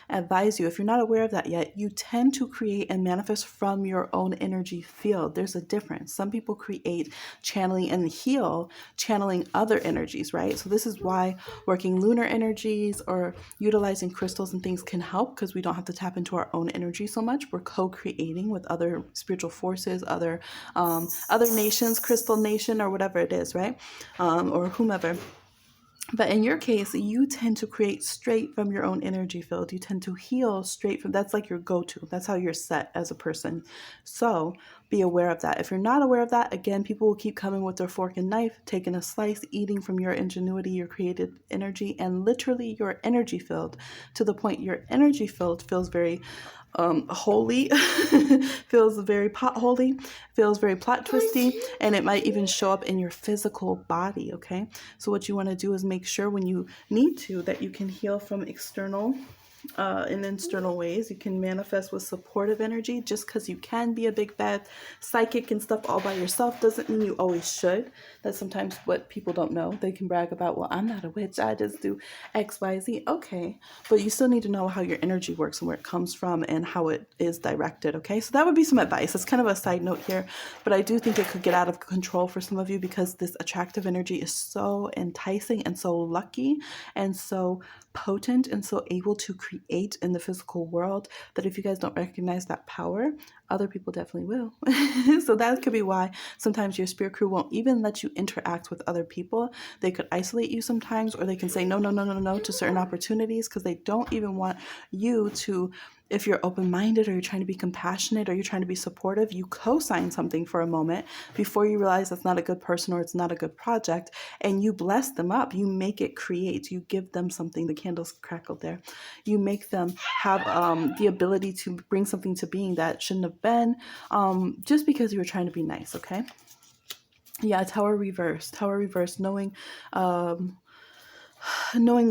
advise you, if you're not aware of that yet, you tend to create and manifest from your own energy field. There's a difference. Some people create channeling and heal channeling other energies, right? So this is why working lunar energies or utilizing crystals and things can help, because we don't have to tap into our own energy so much. We're co-creating with other spiritual forces, other nations, crystal nation, or whatever it is, right? Or whomever. But in your case, you tend to create straight from your own energy field. You tend to heal straight from, that's like your go-to. That's how you're set as a person. So be aware of that. If you're not aware of that, again, people will keep coming with their fork and knife, taking a slice, eating from your ingenuity, your creative energy, and literally your energy field, to the point your energy field feels very holy, feels very potholy, feels very plot twisty, and it might even show up in your physical body. Okay, so what you want to do is make sure when you need to that you can heal from external in external ways. You can manifest with supportive energy. Just because you can be a big bad psychic and stuff all by yourself doesn't mean you always should. That's sometimes what people don't know. They can brag about, well, I'm not a witch, I just do XYZ. Okay, but you still need to know how your energy works and where it comes from and how it is directed. Okay, so that would be some advice. It's kind of a side note here, but I do think it could get out of control for some of you because this attractive energy is so enticing and so lucky and so potent and so able to create in the physical world that if you guys don't recognize that power, other people definitely will. So that could be why sometimes your spirit crew won't even let you interact with other people. They could isolate you sometimes, or they can say no, no, no, no, no to certain opportunities because they don't even want you to, if you're open-minded or you're trying to be compassionate or you're trying to be supportive, you co-sign something for a moment before you realize that's not a good person or it's not a good project, and you bless them up. You make it create. You give them something. The candles crackled there. You make them have the ability to bring something to being that shouldn't have been, just because you were trying to be nice. Okay. Yeah, Tower reverse. Tower reverse. Knowing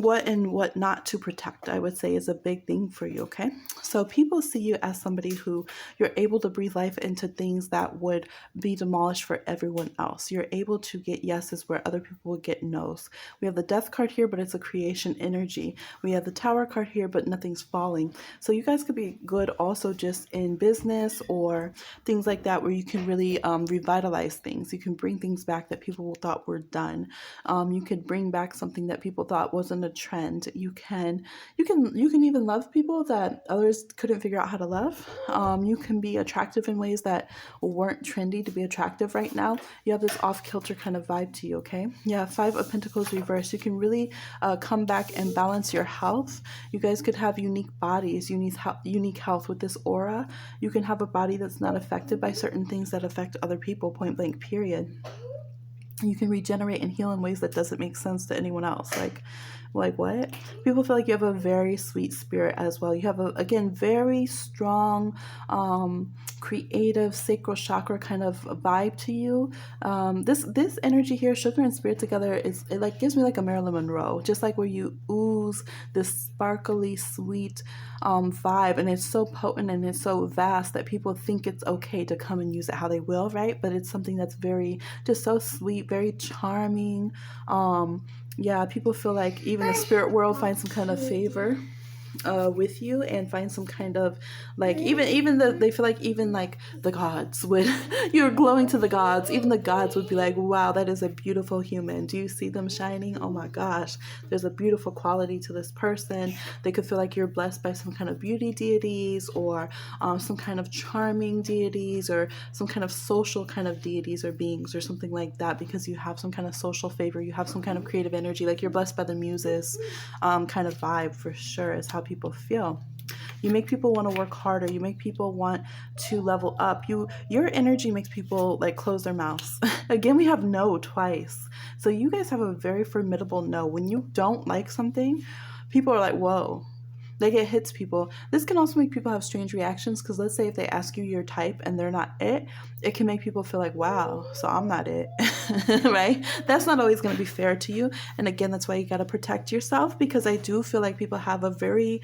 what and what not to protect, I would say, is a big thing for you. Okay, so people see you as somebody who you're able to breathe life into things that would be demolished for everyone else. You're able to get yeses where other people would get nos. We have the death card here, but it's a creation energy. We have the tower card here, but nothing's falling. So you guys could be good also just in business or things like that, where you can really revitalize things. You can bring things back that people thought were done. You could bring back something that people thought wasn't a trend. You can even love people that others couldn't figure out how to love. You can be attractive in ways that weren't trendy to be attractive right now. You have this off-kilter kind of vibe to you. Okay, yeah, Five of Pentacles reverse. You can really come back and balance your health. You guys could have unique bodies, unique health with this aura. You can have a body that's not affected by certain things that affect other people, point blank period. You can regenerate and heal in ways that doesn't make sense to anyone else. Like what? People feel like you have a very sweet spirit as well. You have a, again, very strong, creative sacral chakra kind of vibe to you. This energy here, sugar and spirit together, it like gives me like a Marilyn Monroe, just like where you ooze this sparkly sweet vibe, and it's so potent and it's so vast that people think it's okay to come and use it how they will, right? But it's something that's very, just so sweet, very charming. Yeah, people feel like even the spirit world finds some kind of favor with you and find some kind of like, they feel like even like the gods would you're glowing to the gods. Even the gods would be like, wow, that is a beautiful human. Do you see them shining? Oh my gosh, there's a beautiful quality to this person. They could feel like you're blessed by some kind of beauty deities or some kind of charming deities or some kind of social kind of deities or beings or something like that, because you have some kind of social favor, you have some kind of creative energy, like you're blessed by the muses kind of vibe, for sure, is how people feel. You make people want to work harder. You make people want to level up. Your energy makes people like close their mouths. Again, we have no twice. So you guys have a very formidable no. When you don't like something, people are like, whoa. Like, it hits people. This can also make people have strange reactions, because let's say if they ask you your type and they're not it can make people feel like, wow, so I'm not it. Right? That's not always going to be fair to you. And again, that's why you got to protect yourself, because I do feel like people have a very,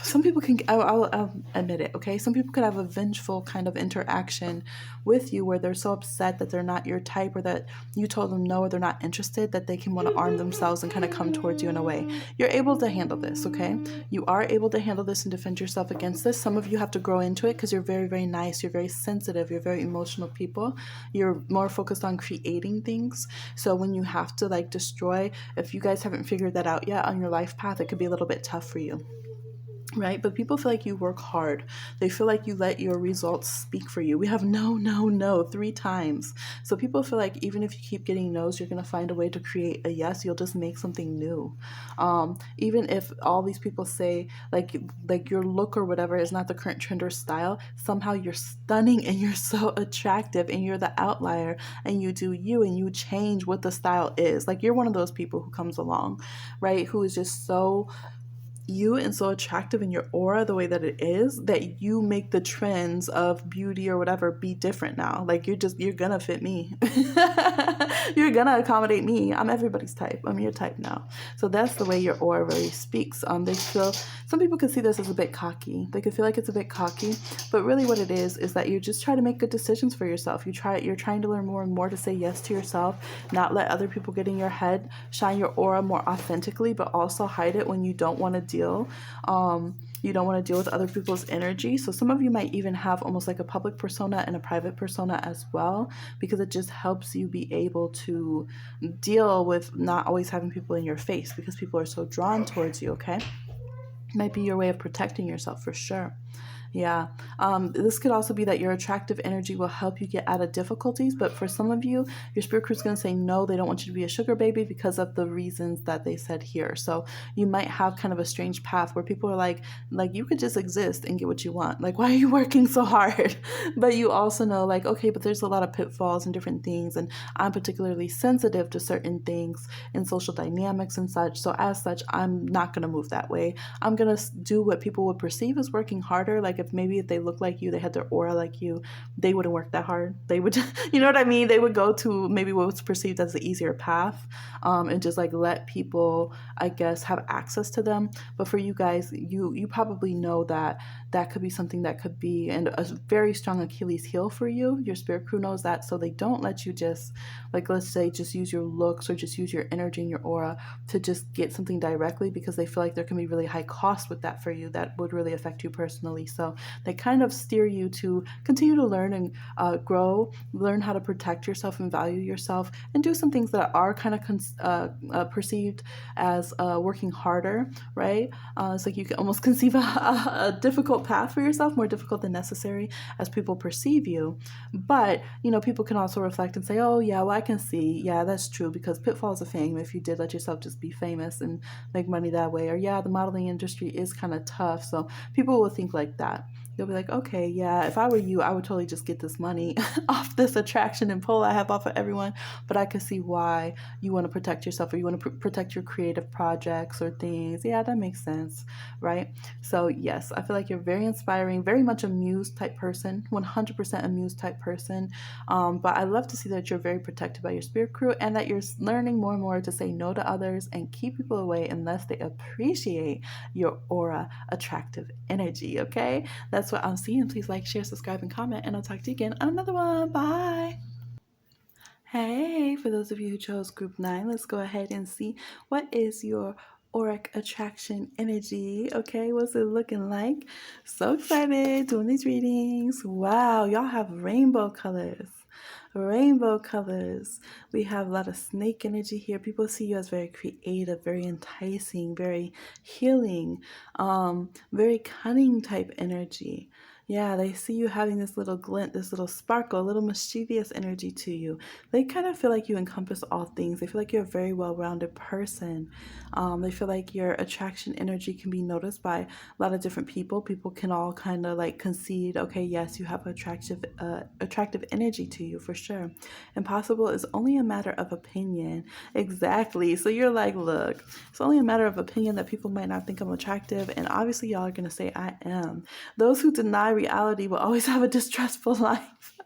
some people can, I'll admit it, okay? Some people could have a vengeful kind of interaction with you where they're so upset that they're not your type, or that you told them no, or they're not interested, that they can want to arm themselves and kind of come towards you in a way. You're able to handle this, okay? You are able to handle this and defend yourself against this. Some of you have to grow into it because you're very, very nice. You're very sensitive. You're very emotional people. You're more focused on creating things. So when you have to like destroy, if you guys haven't figured that out yet on your life path, it could be a little bit tough for you. right? But people feel like you work hard. They feel like you let your results speak for you. We have no, no, no 3 times. So people feel like even if you keep getting no's, you're going to find a way to create a yes. You'll just make something new. Even if all these people say like your look or whatever is not the current trend or style, somehow you're stunning and you're so attractive and you're the outlier and you do you and you change what the style is. Like you're one of those people who comes along, right? Who is just so you and so attractive in your aura the way that it is that you make the trends of beauty or whatever be different now. Like you're gonna fit me. You're gonna accommodate me. I'm everybody's type. I'm your type now. So that's the way your aura really speaks. They feel, some people can see this as a bit cocky. They could feel like it's a bit cocky, but really what it is that you just try to make good decisions for yourself. You're trying to learn more and more to say yes to yourself, not let other people get in your head, shine your aura more authentically, but also hide it when you don't want to deal. You don't want to deal with other people's energy. So some of you might even have almost like a public persona and a private persona as well, because it just helps you be able to deal with not always having people in your face because people are so drawn towards you, okay? Might be your way of protecting yourself for sure. Yeah. This could also be that your attractive energy will help you get out of difficulties. But for some of you, your spirit crew is going to say no, they don't want you to be a sugar baby because of the reasons that they said here. So you might have kind of a strange path where people are like you could just exist and get what you want. Like, why are you working so hard? But you also know like, okay, but there's a lot of pitfalls and different things. And I'm particularly sensitive to certain things in social dynamics and such. So as such, I'm not going to move that way. I'm going to do what people would perceive as working harder. Like if they look like you, they had their aura like you, they wouldn't work that hard. They would, you know what I mean? They would go to maybe what's perceived as the easier path, and just like let people, I guess, have access to them. But for you guys, you probably know that could be something that could be and a very strong Achilles heel for you. Your spirit crew knows that, so they don't let you just like, let's say, just use your looks or just use your energy and your aura to just get something directly, because they feel like there can be really high cost with that for you that would really affect you personally. So they kind of steer you to continue to learn and grow, learn how to protect yourself and value yourself, and do some things that are kind of perceived as working harder, right? It's like you can almost conceive a difficult path for yourself, more difficult than necessary as people perceive you. But, people can also reflect and say, oh, yeah, well, I can see. Yeah, that's true, because pitfalls of fame, if you did let yourself just be famous and make money that way, or yeah, the modeling industry is kind of tough. So people will think like that. You'll be like, okay, yeah, if I were you, I would totally just get this money off this attraction and pull I have off of everyone. But I can see why you want to protect yourself, or you want to protect your creative projects or things. Yeah, that makes sense, right? So yes, I feel like you're very inspiring, very much a muse type person, 100% a muse type person. But I love to see that you're very protected by your spirit crew, and that you're learning more and more to say no to others and keep people away unless they appreciate your aura, attractive energy, okay? That's what I'm seeing. Please like, share, subscribe, and comment, and I'll talk to you again on another one. Bye. Hey, for those of you who chose group 9, let's go ahead and see what is your auric attraction energy. Okay, what's it looking like? So excited doing these readings. Wow, y'all have rainbow colors. Rainbow colors. We have a lot of snake energy here. People see you as very creative, very enticing, very healing, very cunning type energy. Yeah, they see you having this little glint, this little sparkle, a little mischievous energy to you. They kind of feel like you encompass all things. They feel like you're a very well-rounded person. They feel like your attraction energy can be noticed by a lot of different people. People can all kind of like concede, okay, yes, you have attractive energy to you for sure. Impossible is only a matter of opinion. Exactly. So you're like, look, it's only a matter of opinion that people might not think I'm attractive. And obviously y'all are going to say I am. Those who deny reality will always have a distressful life.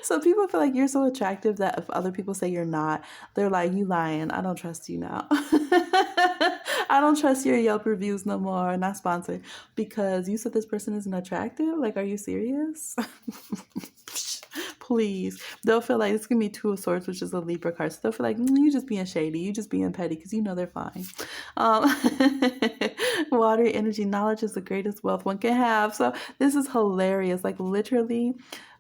So people feel like you're so attractive that if other people say you're not, they're like, you lying. I don't trust you now. I don't trust your Yelp reviews no more. Not sponsored. Because you said this person isn't attractive? Like, are you serious? Please. They'll feel like it's going to be 2 of Swords, which is a Libra card. So they'll feel like, you just being shady. You just being petty because you know they're fine. Water energy, knowledge is the greatest wealth one can have. So this is hilarious. Like literally,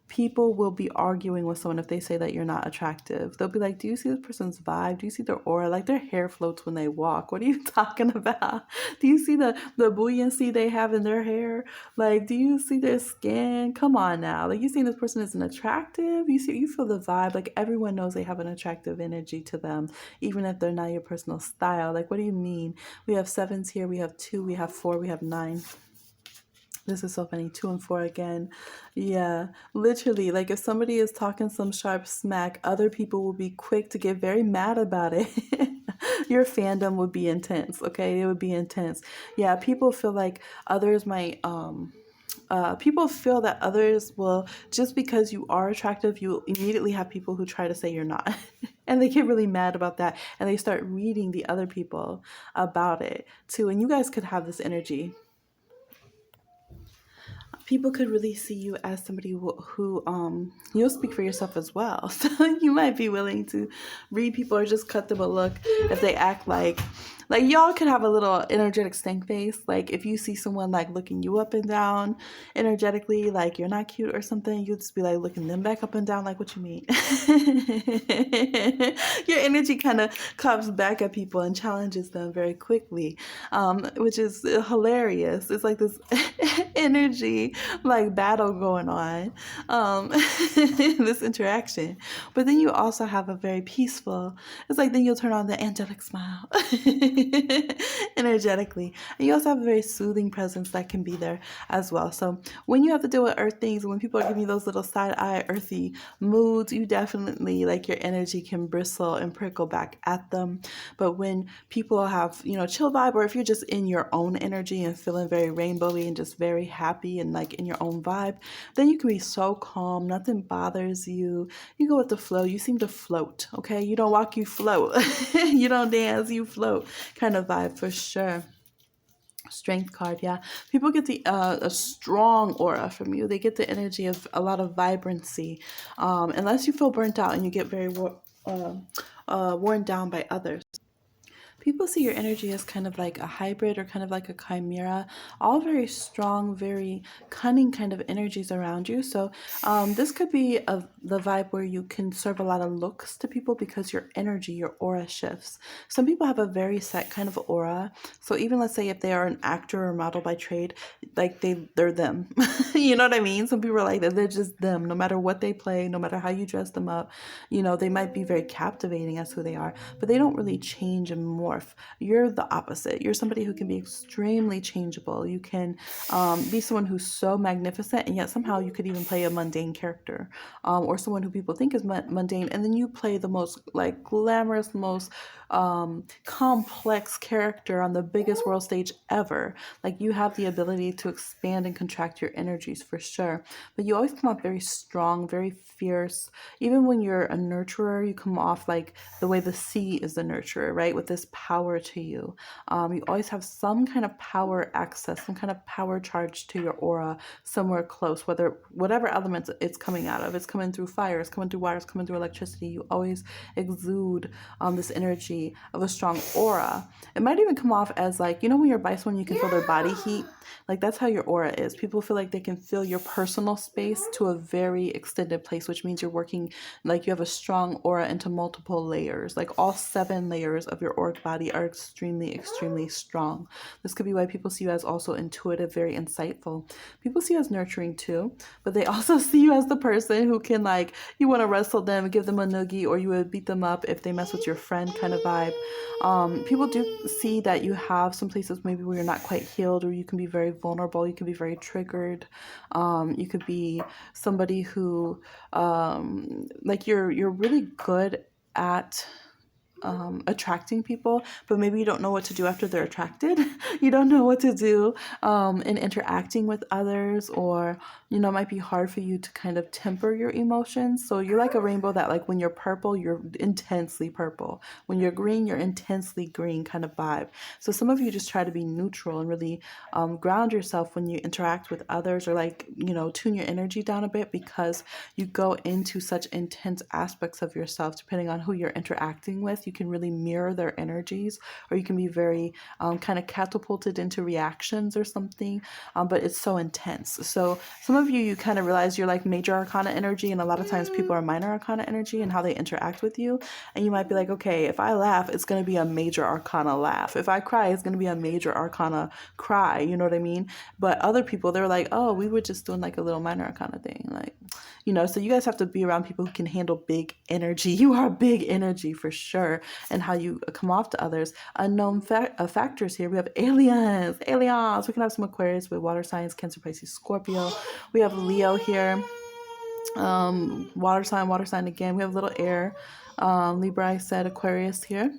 people will be arguing with someone if they say that you're not attractive. They'll be like, do you see this person's vibe? Do you see their aura? Like, their hair floats when they walk. What are you talking about? Do you see the buoyancy they have in their hair? Like, do you see their skin? Come on now. Like, you see this person isn't attractive. You feel the vibe. Like, everyone knows they have an attractive energy to them, even if they're not your personal style. Like, what do you mean? We have 7s here. We have 2. We have 4. We have 9. This is so funny. 2 and 4 again. Yeah, literally. Like, if somebody is talking some sharp smack, other people will be quick to get very mad about it. Your fandom would be intense. Okay, it would be intense. Yeah, people feel like others might people feel that others will, just because you are attractive, you immediately have people who try to say you're not. And they get really mad about that, and they start reading the other people about it too. And you guys could have this energy. People could really see you as somebody who you'll speak for yourself as well. So you might be willing to read people or just cut them a look if they act like y'all could have a little energetic stank face. Like, if you see someone like looking you up and down energetically, like you're not cute or something, you'll just be like looking them back up and down, like, what you mean? Your energy kind of comes back at people and challenges them very quickly, which is hilarious. It's like this energy like battle going on, this interaction. But then you also have a very peaceful, it's like then you'll turn on the angelic smile energetically. And you also have a very soothing presence that can be there as well. So when you have to deal with earth things, when people are giving you those little side eye earthy moods, you definitely, like, your energy can bristle and prickle back at them. But when people have, chill vibe, or if you're just in your own energy and feeling very rainbowy and just very happy and like in your own vibe, then you can be so calm. Nothing bothers you. You go with the flow. You seem to float. Okay. You don't walk, you float. You don't dance, you float kind of vibe for sure. Strength card, yeah. People get a strong aura from you. They get the energy of a lot of vibrancy. Unless you feel burnt out and you get very worn down by others. People see your energy as kind of like a hybrid or kind of like a chimera, all very strong, very cunning kind of energies around you. So this could be the vibe where you can serve a lot of looks to people because your energy, your aura shifts. Some people have a very set kind of aura. So even, let's say, if they are an actor or model by trade, like they're them. You know what I mean? Some people are like that. They're just them. No matter what they play, no matter how you dress them up, they might be very captivating as who they are, but they don't really change and morph. You're the opposite. You're somebody who can be extremely changeable. You can be someone who's so magnificent, and yet somehow you could even play a mundane character, or someone who people think is mundane, and then you play the most like glamorous, most complex character on the biggest world stage ever. Like, you have the ability to expand and contract your energies for sure, but you always come off very strong, very fierce. Even when you're a nurturer, you come off like the way the sea is the nurturer, right? With this power to you. You always have some kind of power access, some kind of power charge to your aura somewhere close, whatever elements it's coming out of. It's coming through fire, it's coming through water, it's coming through electricity. You always exude this energy of a strong aura. It might even come off as like, when you're by someone, you can feel their body heat. Like, that's how your aura is. People feel like they can feel your personal space to a very extended place, which means you're working, like, you have a strong aura into multiple layers. Like, all 7 layers of your auric body are extremely, extremely strong. This could be why people see you as also intuitive, very insightful. People see you as nurturing too, but they also see you as the person who can, like, you want to wrestle them, give them a noogie, or you would beat them up if they mess with your friend kind of vibe. People do see that you have some places maybe where you're not quite healed, or you can be very vulnerable. You can be very triggered. You could be somebody who, like, you're really good at attracting people, but maybe you don't know what to do after they're attracted. You don't know what to do in interacting with others, or it might be hard for you to kind of temper your emotions. So you're like a rainbow that, like, when you're purple, you're intensely purple. When you're green, you're intensely green kind of vibe. So some of you just try to be neutral and really ground yourself when you interact with others, or like, tune your energy down a bit, because you go into such intense aspects of yourself depending on who you're interacting with. you can really mirror their energies, or you can be very kind of catapulted into reactions or something, but it's so intense. So some of you kind of realize you're like major arcana energy, and a lot of times people are minor arcana energy and how they interact with you. And you might be like, okay, if I laugh, it's going to be a major arcana laugh. If I cry, it's going to be a major arcana cry. You know what I mean? But other people, they're like, oh, we were just doing like a little minor arcana thing. Like, you know, so you guys have to be around people who can handle big energy. You are big energy for sure. And how you come off to others. Unknown factors here. We have aliens. Aliens. We can have some Aquarius with water signs, Cancer, Pisces, Scorpio. We have Leo here. Water sign again. We have a little air. Libra, I said, Aquarius here.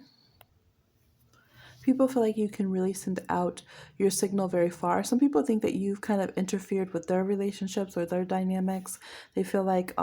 People feel like you can really send out your signal very far. Some people think that you've kind of interfered with their relationships or their dynamics. They feel like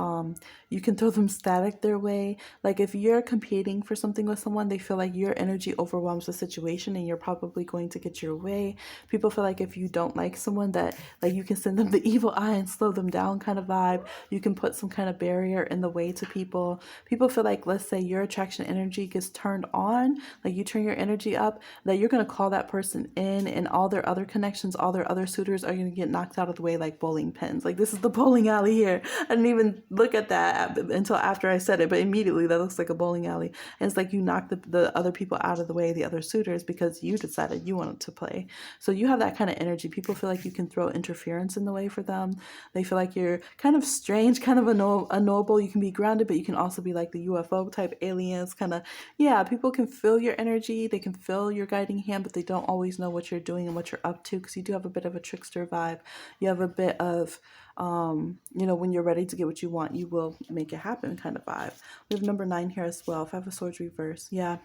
you can throw them static their way. Like if you're competing for something with someone, they feel like your energy overwhelms the situation and you're probably going to get your way. People feel like if you don't like someone, that like you can send them the evil eye and slow them down kind of vibe. You can put some kind of barrier in the way to people. People feel like, let's say your attraction energy gets turned on, like you turn your energy up, that you're going to call that person in, and all their other connections, all their other suitors are going to get knocked out of the way like bowling pins. Like this is the bowling alley here. I didn't even look at that until after I said it, but immediately that looks like a bowling alley. And it's like you knock the other people out of the way, the other suitors, because you decided you wanted to play. So you have that kind of energy. People feel like you can throw interference in the way for them. They feel like you're kind of strange, kind of unknowable. You can be grounded, but you can also be like the UFO type aliens kind of. Yeah, people can feel your energy. They can feel your guiding hand, but they don't always know what you're doing and what you're up to, because you do have a bit of a trickster vibe. You have a bit of, when you're ready to get what you want, you will make it happen kind of vibe. We have number 9 here as well. 5 of Swords reverse. Yeah.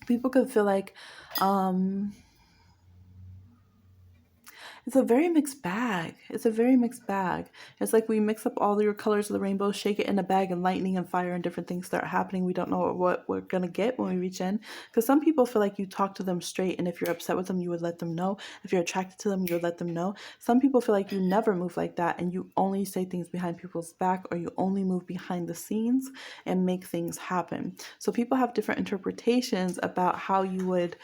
People could feel like, it's a very mixed bag. It's a very mixed bag. It's like we mix up all your colors of the rainbow, shake it in a bag, and lightning and fire and different things start happening. We don't know what we're going to get when we reach in. Because some people feel like you talk to them straight, and if you're upset with them, you would let them know. If you're attracted to them, you would let them know. Some people feel like you never move like that, and you only say things behind people's back, or you only move behind the scenes and make things happen. So people have different interpretations about how you would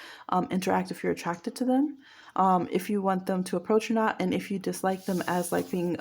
interact if you're attracted to them. If you want them to approach or not, and if you dislike them as like being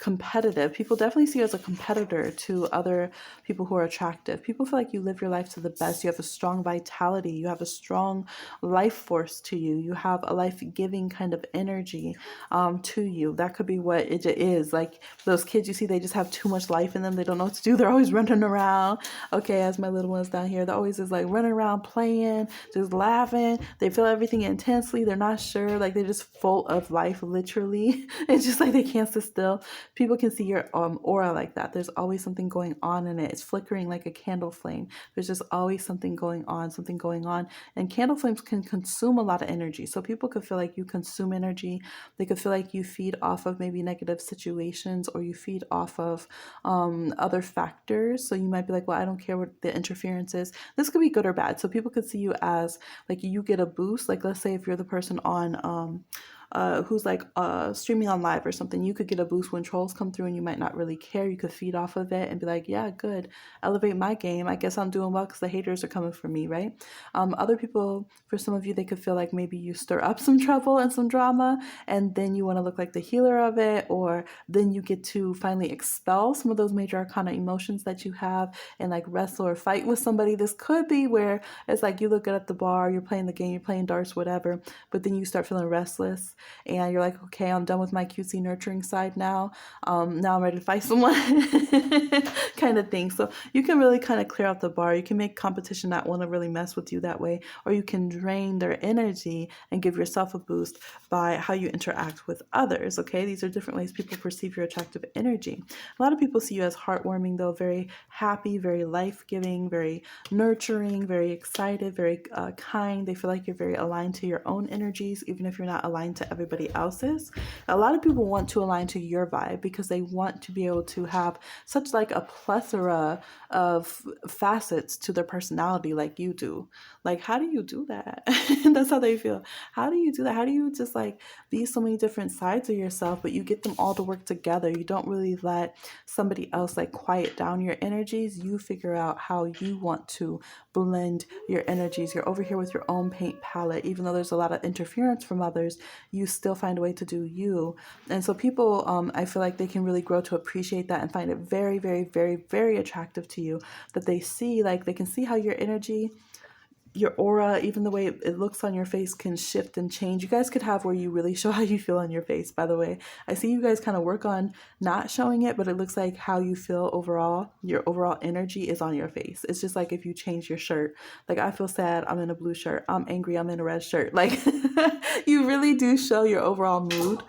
competitive. People definitely see you as a competitor to other people who are attractive. People feel like you live your life to the best. You have a strong vitality. You have a strong life force to you. You have a life-giving kind of energy to you. That could be what it is. Like those kids you see, they just have too much life in them. They don't know what to do. They're always running around. Okay, as my little ones down here, they're always just like running around, playing, just laughing. They feel everything intensely. They're not sure. Like they're just full of life, literally. It's just like they can't sit still. People can see your aura like that. There's always something going on in it. It's flickering like a candle flame. There's just always something going on. And candle flames can consume a lot of energy. So people could feel like you consume energy. They could feel like you feed off of maybe negative situations, or you feed off of other factors. So you might be like, well, I don't care what the interference is. This could be good or bad. So people could see you as like you get a boost. Like let's say if you're the person on who's like streaming on live or something, you could get a boost when trolls come through, and you might not really care. You could feed off of it and be like, yeah, good, elevate my game. I guess I'm doing well because the haters are coming for me, right? Other people, for some of you, they could feel like maybe you stir up some trouble and some drama, and then you want to look like the healer of it, or then you get to finally expel some of those major arcana emotions that you have and like wrestle or fight with somebody. This could be where it's like you look good at the bar, you're playing the game, you're playing darts, whatever, but then you start feeling restless. And you're like, okay, I'm done with my cutesy nurturing side now. Now I'm ready to fight someone kind of thing. So you can really kind of clear out the bar. You can make competition not want to really mess with you that way. Or you can drain their energy and give yourself a boost by how you interact with others. Okay, these are different ways people perceive your attractive energy. A lot of people see you as heartwarming, though, very happy, very life-giving, very nurturing, very excited, very kind. They feel like you're very aligned to your own energies, even if you're not aligned to everybody else's. A lot of people want to align to your vibe because they want to be able to have such like a plethora of facets to their personality like you do. Like, how do you do that? That's how they feel. How do you do that? How do you just like be so many different sides of yourself, but you get them all to work together? You don't really let somebody else like quiet down your energies. You figure out how you want to blend your energies. You're over here with your own paint palette. Even though there's a lot of interference from others, you still find a way to do you. And so people, I feel like they can really grow to appreciate that and find it very, very, very, very attractive to you. That they see, like they can see how your energy, your aura, even the way it looks on your face can shift and change. You guys could have where you really show how you feel on your face, by the way. I see you guys kind of work on not showing it, but it looks like how you feel overall, your overall energy is on your face. It's just like if you change your shirt. Like, I feel sad, I'm in a blue shirt. I'm angry, I'm in a red shirt. Like, you really do show your overall mood.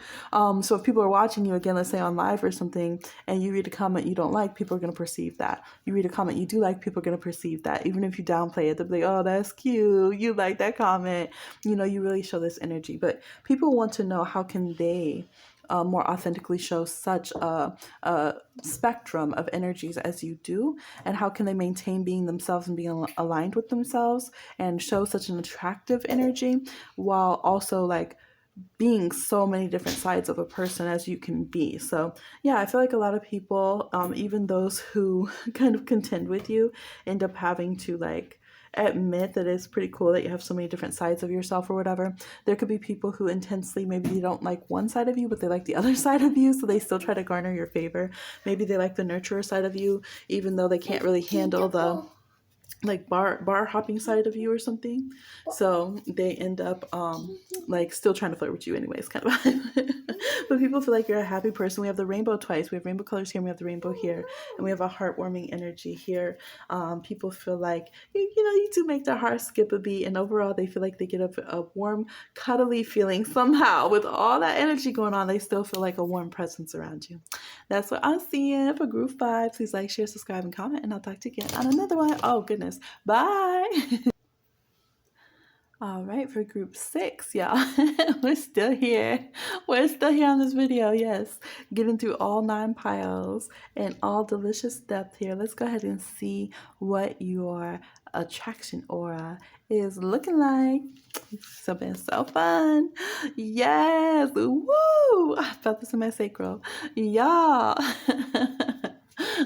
So if people are watching you, again, let's say on live or something, and you read a comment you don't like, people are going to perceive that. You read a comment you do like, people are going to perceive that. Even if you downplay it, they'll be like, oh, that's cute, you like that comment, you know, you really show this energy. But people want to know, how can they more authentically show such a spectrum of energies as you do, and how can they maintain being themselves and being aligned with themselves and show such an attractive energy while also like being so many different sides of a person as you can be. So yeah, I feel like a lot of people, even those who kind of contend with you, end up having to like admit that it's pretty cool that you have so many different sides of yourself or whatever. There could be people who intensely, maybe they don't like one side of you, but they like the other side of you, so they still try to garner your favor. Maybe they like the nurturer side of you, even though they can't really handle the like bar hopping side of you or something. So they end up like still trying to flirt with you anyways, kind of. But people feel like you're a happy person. We have the rainbow twice. We have rainbow colors here, and we have the rainbow here, and we have a heartwarming energy here. People feel like you know, you do make their heart skip a beat, and overall they feel like they get a warm, cuddly feeling somehow. With all that energy going on, they still feel like a warm presence around you. That's what I'm seeing for group 5. Please like, share, subscribe, and comment, and I'll talk to you again on another one. Oh goodness, bye. All right, for group 6, y'all, we're still here. We're still here on this video, yes. Getting through all 9 piles and all delicious depth here. Let's go ahead and see what your attraction aura is looking like. So been so fun. Yes, woo! I felt this in my sacral. Y'all.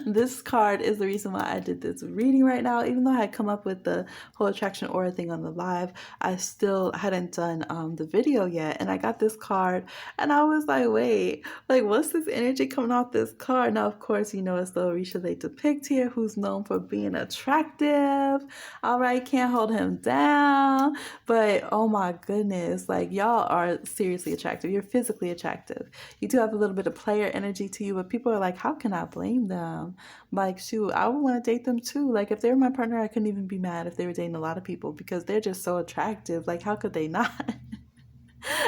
This card is the reason why I did this reading right now. Even though I had come up with the whole attraction aura thing on the live, I still hadn't done the video yet. And I got this card and I was like, wait, like what's this energy coming off this card? Now, of course, you know it's the Orisha they depict here, who's known for being attractive. All right, can't hold him down. But oh my goodness, like y'all are seriously attractive. You're physically attractive. You do have a little bit of player energy to you, but people are like, how can I blame them? Like, shoot, I would want to date them too. Like, if they were my partner, I couldn't even be mad if they were dating a lot of people because they're just so attractive. Like, how could they not?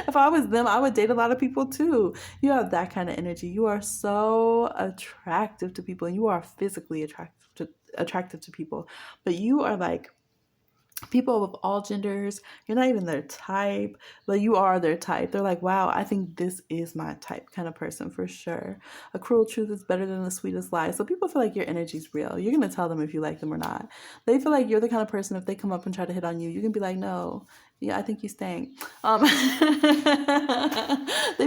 If I was them, I would date a lot of people too. You have that kind of energy. You are so attractive to people, and you are physically attractive to people. But you are like people of all genders. You're not even their type, but you are their type. They're like, wow, I think this is my type kind of person for sure. A cruel truth is better than the sweetest lie. So people feel like your energy's real. You're going to tell them if you like them or not. They feel like you're the kind of person, if they come up and try to hit on you, you can be like, no, yeah, I think you stink. They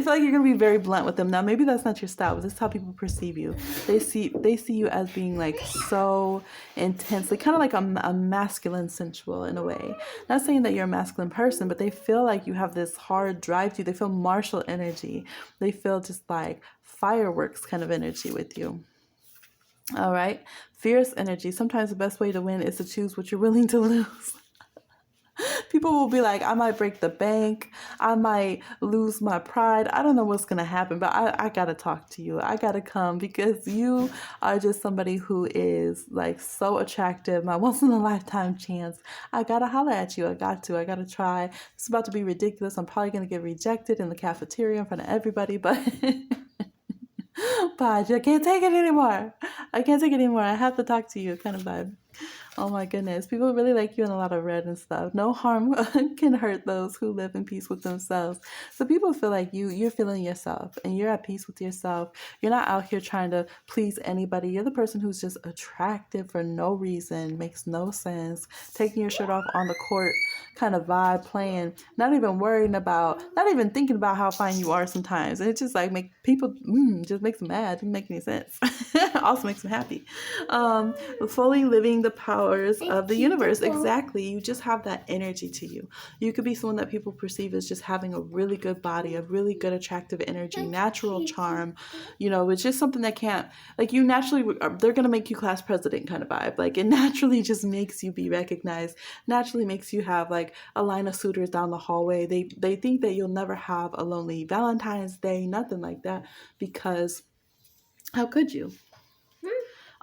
feel like you're going to be very blunt with them. Now, maybe that's not your style, but this is how people perceive you. They see you as being like so intensely, kind of like a masculine sensual in a way. Not saying that you're a masculine person, but they feel like you have this hard drive to you. They feel martial energy. They feel just like fireworks kind of energy with you. All right. Fierce energy. Sometimes the best way to win is to choose what you're willing to lose. People will be like, I might break the bank. I might lose my pride. I don't know what's going to happen, but I got to talk to you. I got to come because you are just somebody who is like so attractive. My once in a lifetime chance. I got to holler at you. I got to try. It's about to be ridiculous. I'm probably going to get rejected in the cafeteria in front of everybody, but but I can't take it anymore. I can't take it anymore. I have to talk to you kind of vibe. Oh my goodness. People really like you in a lot of red and stuff. No harm can hurt those who live in peace with themselves. So people feel like you're feeling yourself and you're at peace with yourself. You're not out here trying to please anybody. You're the person who's just attractive for no reason, makes no sense. Taking your shirt off on the court kind of vibe, playing, not even worrying about, not even thinking about how fine you are sometimes. And it just like make people, just makes them mad. Doesn't make any sense. Also makes them happy. Fully living the powers of the universe. Exactly. You just have that energy to you. You could be someone that people perceive as just having a really good body, a really good attractive energy, natural charm. It's just something that can't, like, you naturally, they're going to make you class president kind of vibe. Like, it naturally just makes you be recognized, naturally makes you have like a line of suitors down the hallway. They think that you'll never have a lonely Valentine's Day, nothing like that, because how could you?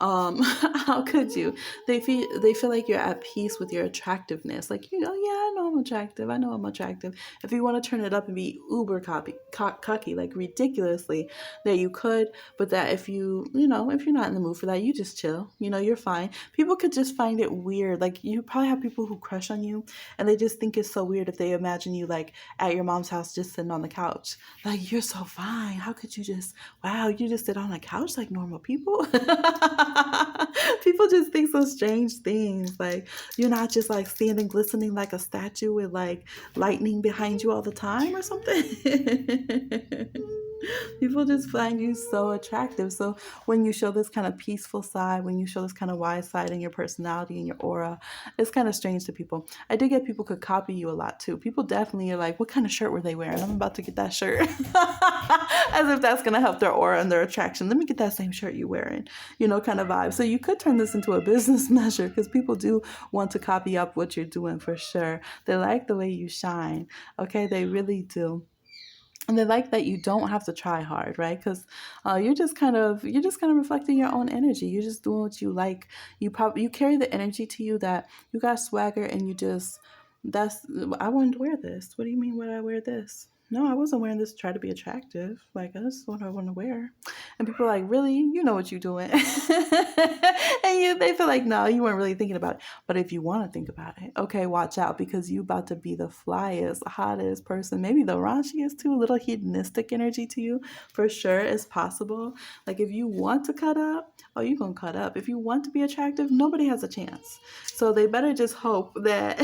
How could you? They feel like you're at peace with your attractiveness. Like, yeah, I know I'm attractive. I know I'm attractive. If you want to turn it up and be uber cocky, like ridiculously, that you could. But that if if you're not in the mood for that, you just chill. You're fine. People could just find it weird. Like, you probably have people who crush on you, and they just think it's so weird if they imagine you like at your mom's house just sitting on the couch. Like, you're so fine. How could you just? Wow, you just sit on a couch like normal people. People just think so strange things. Like, you're not just like standing glistening like a statue with like lightning behind you all the time or something. People just find you so attractive. So when you show this kind of peaceful side, when you show this kind of wise side in your personality and your aura, it's kind of strange to people. I did get people could copy you a lot too. People definitely are like, what kind of shirt were they wearing? I'm about to get that shirt. As if that's going to help their aura and their attraction. Let me get that same shirt you're wearing, kind of vibe. So you could turn this into a business measure, because people do want to copy up what you're doing for sure. They like the way you shine. Okay, they really do. And they like that you don't have to try hard, right? Because you're just kind of reflecting your own energy. You're just doing what you like. You carry the energy to you that you got swagger, and I wanted to wear this. What do you mean, would I wear this? No, I wasn't wearing this to try to be attractive. Like, that's what I want to wear. And people are like, really? You know what you're doing. And they feel like, no, you weren't really thinking about it. But if you want to think about it, okay, watch out, because you about to be the flyest, hottest person, maybe the raunchiest too, a little hedonistic energy to you, for sure is possible. Like, if you want to cut up, oh, you're going to cut up. If you want to be attractive, nobody has a chance. So they better just hope that,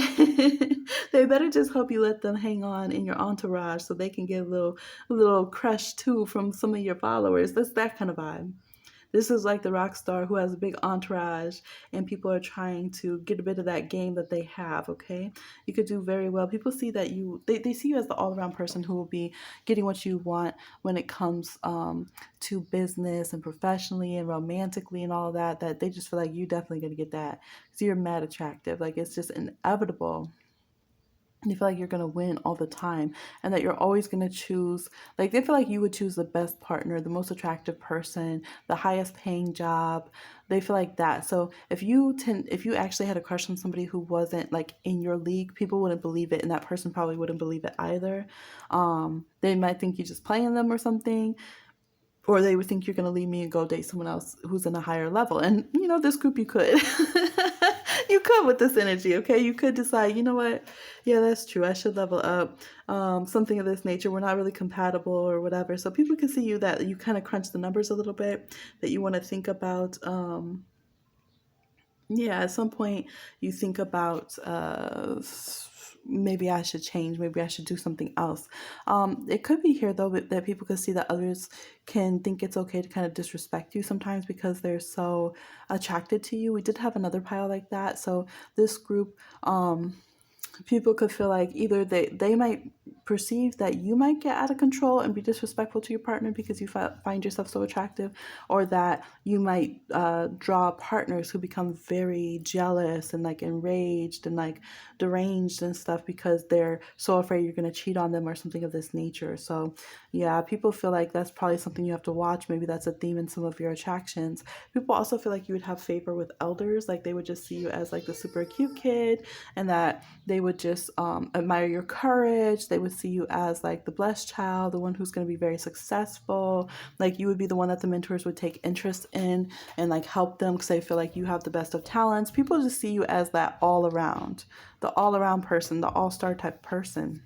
they better just hope you let them hang on in your entourage so they can get a little crush too from some of your followers. That's that kind of vibe. This is like the rock star who has a big entourage, and people are trying to get a bit of that game that they have, okay? You could do very well. People see that they see you as the all-around person who will be getting what you want when it comes to business and professionally and romantically and all that they just feel like you definitely going to get that, because you're mad attractive. Like, it's just inevitable. They feel like you're going to win all the time, and that you're always going to choose, like, they feel like you would choose the best partner, the most attractive person, the highest paying job. They feel like that. So if you actually had a crush on somebody who wasn't like in your league, people wouldn't believe it, and that person probably wouldn't believe it either. They might think you're just playing them or something, or they would think you're going to leave me and go date someone else who's in a higher level. And this group, you could. You could with this energy, okay? You could decide, you know what? Yeah, that's true. I should level up. Something of this nature. We're not really compatible or whatever. So people can see you that you kind of crunch the numbers a little bit, that you want to think about. Yeah, at some point you think about maybe I should change, maybe I should do something else. It could be here though that people can see that others can think it's okay to kind of disrespect you sometimes because they're so attracted to you. We did have another pile like that. So this group, people could feel like either they might perceive that you might get out of control and be disrespectful to your partner because you find yourself so attractive, or that you might draw partners who become very jealous and like enraged and like deranged and stuff because they're so afraid you're going to cheat on them or something of this nature. So yeah, people feel like that's probably something you have to watch. Maybe that's a theme in some of your attractions. People also feel like you would have favor with elders, like they would just see you as like the super cute kid, and that they would just admire your courage. They would see you as like the blessed child, the one who's going to be very successful. Like you would be the one that the mentors would take interest in and like help them because they feel like you have the best of talents. People just see you as that all around, the all around person, the all-star type person.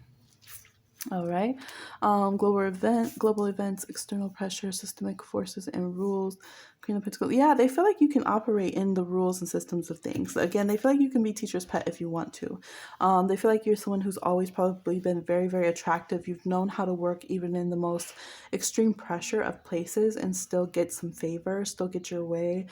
All right. Global events, external pressure, systemic forces and rules. Queen of Pentacles. Yeah, they feel like you can operate in the rules and systems of things. Again, they feel like you can be teacher's pet if you want to. They feel like you're someone who's always probably been very, very attractive. You've known how to work even in the most extreme pressure of places and still get some favor, still get your way.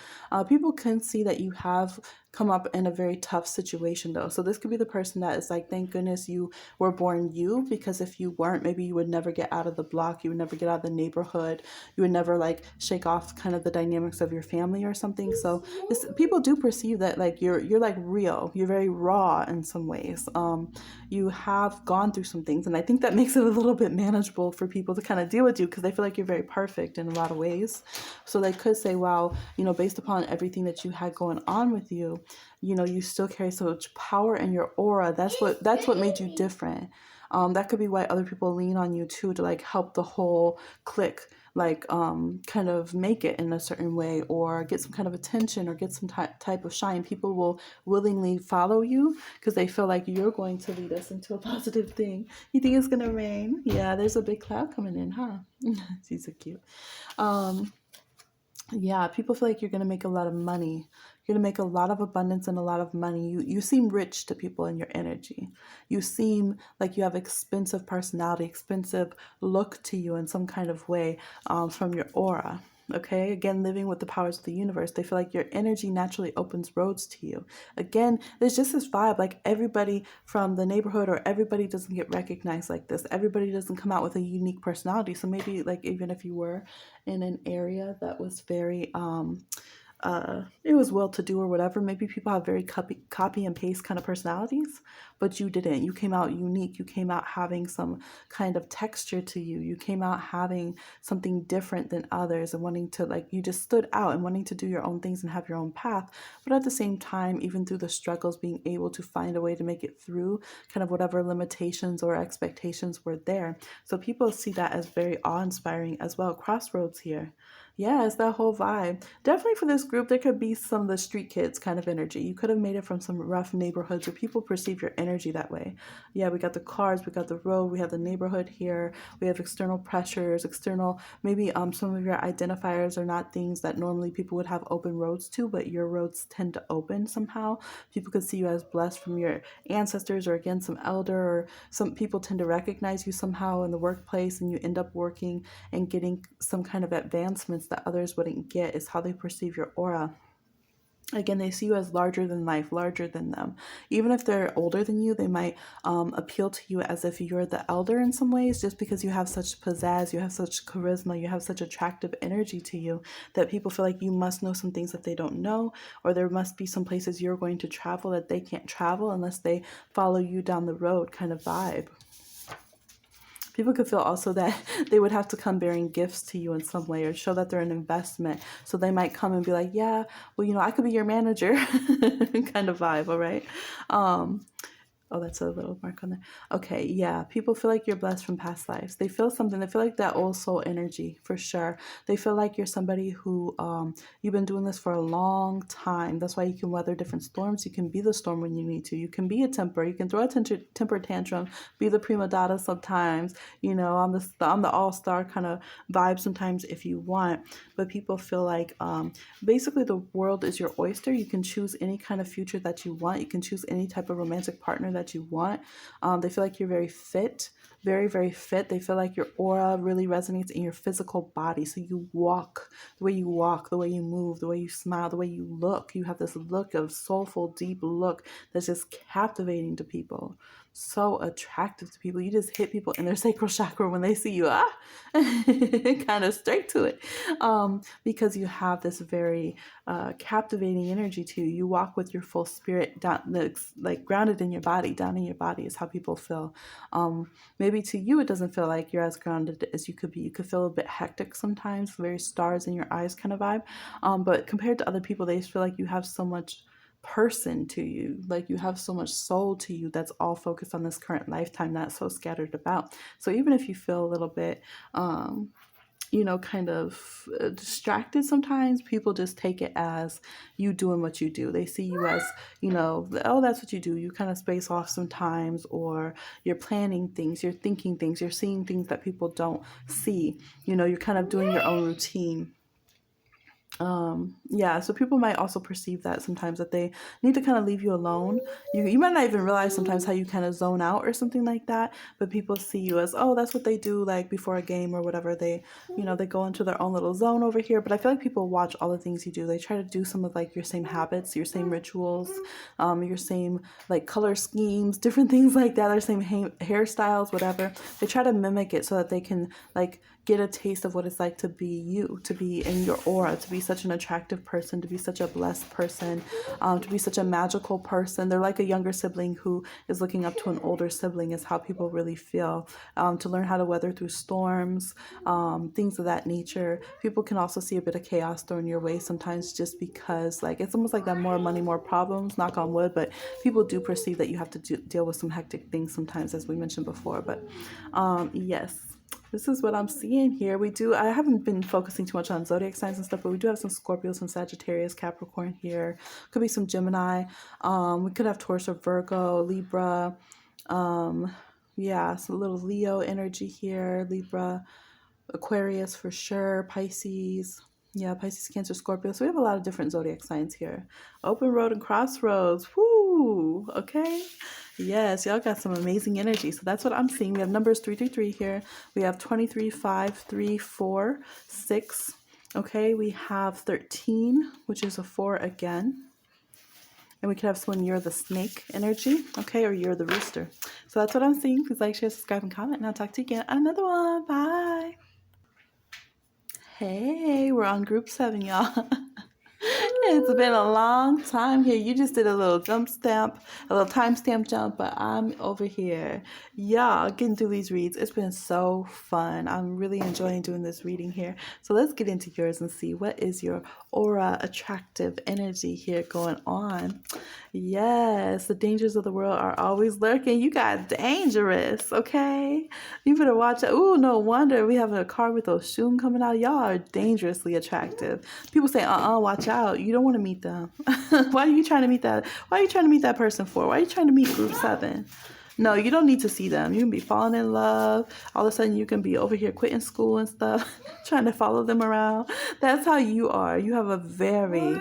People can see that you have come up in a very tough situation though. So this could be the person that is like, thank goodness you were born you, because if you weren't, maybe you would never get out of the block, you would never get out of the neighborhood, you would never like shake off kind of the dynamics of your family or something. So this, people do perceive that like you're like real, you're very raw in some ways. You have gone through some things, and I think that makes it a little bit manageable for people to kind of deal with you because they feel like you're very perfect in a lot of ways. So they could say, wow, you know, based upon everything that you had going on with you, you know, you still carry so much power in your aura. That's what made you different. That could be why other people lean on you too, to like help the whole clique like kind of make it in a certain way or get some kind of attention or get some type of shine. People will willingly follow you because they feel like you're going to lead us into a positive thing. You think it's gonna rain? Yeah, there's a big cloud coming in, huh? She's so cute. Yeah, people feel like you're going to make a lot of money. You're going to make a lot of abundance and a lot of money. You seem rich to people in your energy. You seem like you have expensive personality, expensive look to you in some kind of way from your aura. Okay, again, living with the powers of the universe, they feel like your energy naturally opens roads to you. Again, there's just this vibe like everybody from the neighborhood or everybody doesn't get recognized like this. Everybody doesn't come out with a unique personality. So maybe like even if you were in an area that was very it was well to do or whatever, maybe people have very copy and paste kind of personalities, but you didn't. You came out unique. You came out having some kind of texture to you. You came out having something different than others and wanting to, like, you just stood out and wanting to do your own things and have your own path. But at the same time, even through the struggles, being able to find a way to make it through kind of whatever limitations or expectations were there. So people see that as very awe-inspiring as well. Crossroads here. Yeah, it's that whole vibe. Definitely for this group, there could be some of the street kids kind of energy. You could have made it from some rough neighborhoods where people perceive your energy that way. Yeah, we got the cars, we got the road, we have the neighborhood here, we have external pressures, external, maybe some of your identifiers are not things that normally people would have open roads to, but your roads tend to open somehow. People could see you as blessed from your ancestors or again, some elder, or some people tend to recognize you somehow in the workplace and you end up working and getting some kind of advancements that others wouldn't get, is how they perceive your aura. Again, they see you as larger than life, larger than them. Even if they're older than you, they might appeal to you as if you're the elder in some ways, just because you have such pizzazz, you have such charisma, you have such attractive energy to you that people feel like you must know some things that they don't know, or there must be some places you're going to travel that they can't travel unless they follow you down the road kind of vibe. People could feel also that they would have to come bearing gifts to you in some way or show that they're an investment. So they might come and be like, yeah, well, you know, I could be your manager kind of vibe. All right. Oh, that's a little mark on there. Okay, yeah. People feel like you're blessed from past lives. They feel something. They feel like that old soul energy for sure. They feel like you're somebody who you've been doing this for a long time. That's why you can weather different storms. You can be the storm when you need to. You can be a temper. You can throw a temper tantrum. Be the prima donna sometimes. You know, I'm the all-star kind of vibe sometimes if you want. But people feel like basically the world is your oyster. You can choose any kind of future that you want. You can choose any type of romantic partner that you want. They feel like you're very fit, very, very fit. They feel like your aura really resonates in your physical body. So you walk, the way you walk, the way you move, the way you smile, the way you look. You have this look of soulful, deep look that's just captivating to people. So attractive to people. You just hit people in their sacral chakra when they see you. Kind of straight to it. Because you have this very captivating energy to you. You walk with your full spirit down, like grounded in your body, down in your body is how people feel. Maybe to you it doesn't feel like you're as grounded as you could be. You could feel a bit hectic sometimes, very stars in your eyes kind of vibe. But compared to other people, they just feel like you have so much person to you. Like you have so much soul to you that's all focused on this current lifetime, not so scattered about. So even if you feel a little bit kind of distracted sometimes, people just take it as you doing what you do. They see you as, oh, that's what you do. You kind of space off sometimes, or you're planning things, you're thinking things, you're seeing things that people don't see. You're kind of doing your own routine. Yeah, so people might also perceive that sometimes, that they need to kind of leave you alone. You might not even realize sometimes how you kind of zone out or something like that, but people see you as, oh, that's what they do, like before a game or whatever. They go into their own little zone over here. But I feel like people watch all the things you do. They try to do some of like your same habits, your same rituals, your same like color schemes, different things like that, their same hairstyles, whatever. They try to mimic it so that they can like get a taste of what it's like to be you, to be in your aura, to be such an attractive person, to be such a blessed person, to be such a magical person. They're like a younger sibling who is looking up to an older sibling, is how people really feel. To learn how to weather through storms, things of that nature. People can also see a bit of chaos thrown your way sometimes, just because like it's almost like that more money, more problems, knock on wood, but people do perceive that you have to deal with some hectic things sometimes, as we mentioned before. But yes, this is what I'm seeing here. I haven't been focusing too much on zodiac signs and stuff, but we do have some Scorpio, some Sagittarius, Capricorn here. Could be some Gemini. We could have Taurus or Virgo, Libra. Yeah, some little Leo energy here. Libra, Aquarius for sure, Pisces. Yeah, Pisces, Cancer, Scorpio. So we have a lot of different zodiac signs here. Open road and crossroads. Woo! Okay. Yes, y'all got some amazing energy. So that's what I'm seeing. We have numbers 333 here. We have 23, 5, 3, 4, 6. Okay, we have 13, which is a 4 again. And we could have someone, you're the snake energy, okay, or you're the rooster. So that's what I'm seeing. Please like, share, subscribe, and comment. And I'll talk to you again on another one. Bye. Hey, we're on group 7, y'all. It's been a long time here. You just did a little a little timestamp jump, but I'm over here. Y'all, getting through these reads. It's been so fun. I'm really enjoying doing this reading here. So let's get into yours and see what is your aura, attractive energy here going on. Yes, the dangers of the world are always lurking. You got dangerous, okay? You better watch it. Ooh, no wonder we have a card with those shoes coming out. Y'all are dangerously attractive. People say, watch out. You don't want to meet them. Why are you trying to meet that? Why are you trying to meet that person for? Why are you trying to meet group 7? No, you don't need to see them. You can be falling in love. All of a sudden, you can be over here quitting school and stuff, trying to follow them around. That's how you are. You have a very,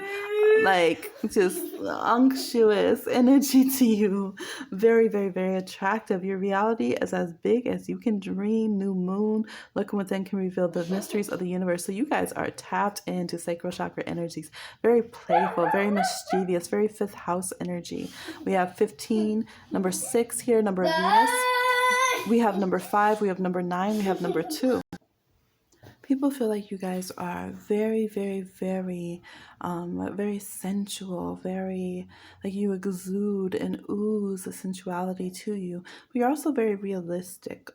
just unctuous energy to you. Very, very, very attractive. Your reality is as big as you can dream. New moon, looking within, can reveal the mysteries of the universe. So you guys are tapped into sacral chakra energies. Very playful, very mischievous, very 5th house energy. We have 15, number 6 here, number of Venus. We have number 5, we have number 9, we have number 2. People feel like you guys are very, very, very, very sensual, very, like you exude and ooze a sensuality to you. But you're also very realistic.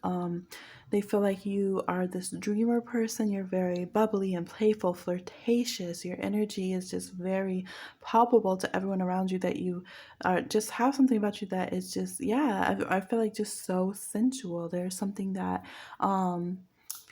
They feel like you are this dreamer person. You're very bubbly and playful, flirtatious. Your energy is just very palpable to everyone around you, that you are just have something about you that is just, I feel like just so sensual. There's something that,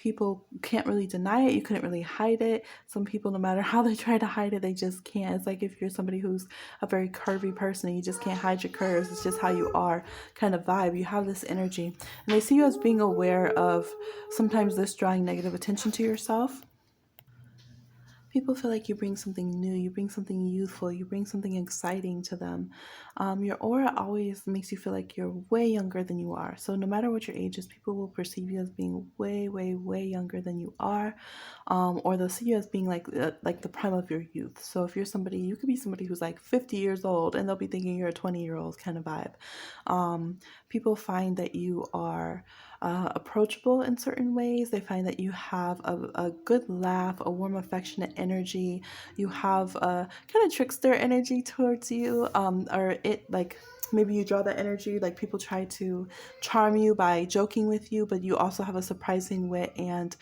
people can't really deny it. You couldn't really hide it. Some people, no matter how they try to hide it, they just can't. It's like if you're somebody who's a very curvy person, you just can't hide your curves. It's just how you are kind of vibe. You have this energy. And they see you as being aware of sometimes this drawing negative attention to yourself. People feel like you bring something new, you bring something youthful, you bring something exciting to them. Your aura always makes you feel like you're way younger than you are. So no matter what your age is, people will perceive you as being way, way, way younger than you are, or they'll see you as being like the prime of your youth. So if you're somebody, you could be somebody who's like 50 years old, and they'll be thinking you're a 20-year-old kind of vibe. People find that you are approachable in certain ways. They find that you have a good laugh, a warm, affectionate energy. You have a kind of trickster energy towards you, or it like Maybe you draw that energy, like people try to charm you by joking with you, but you also have a surprising wit and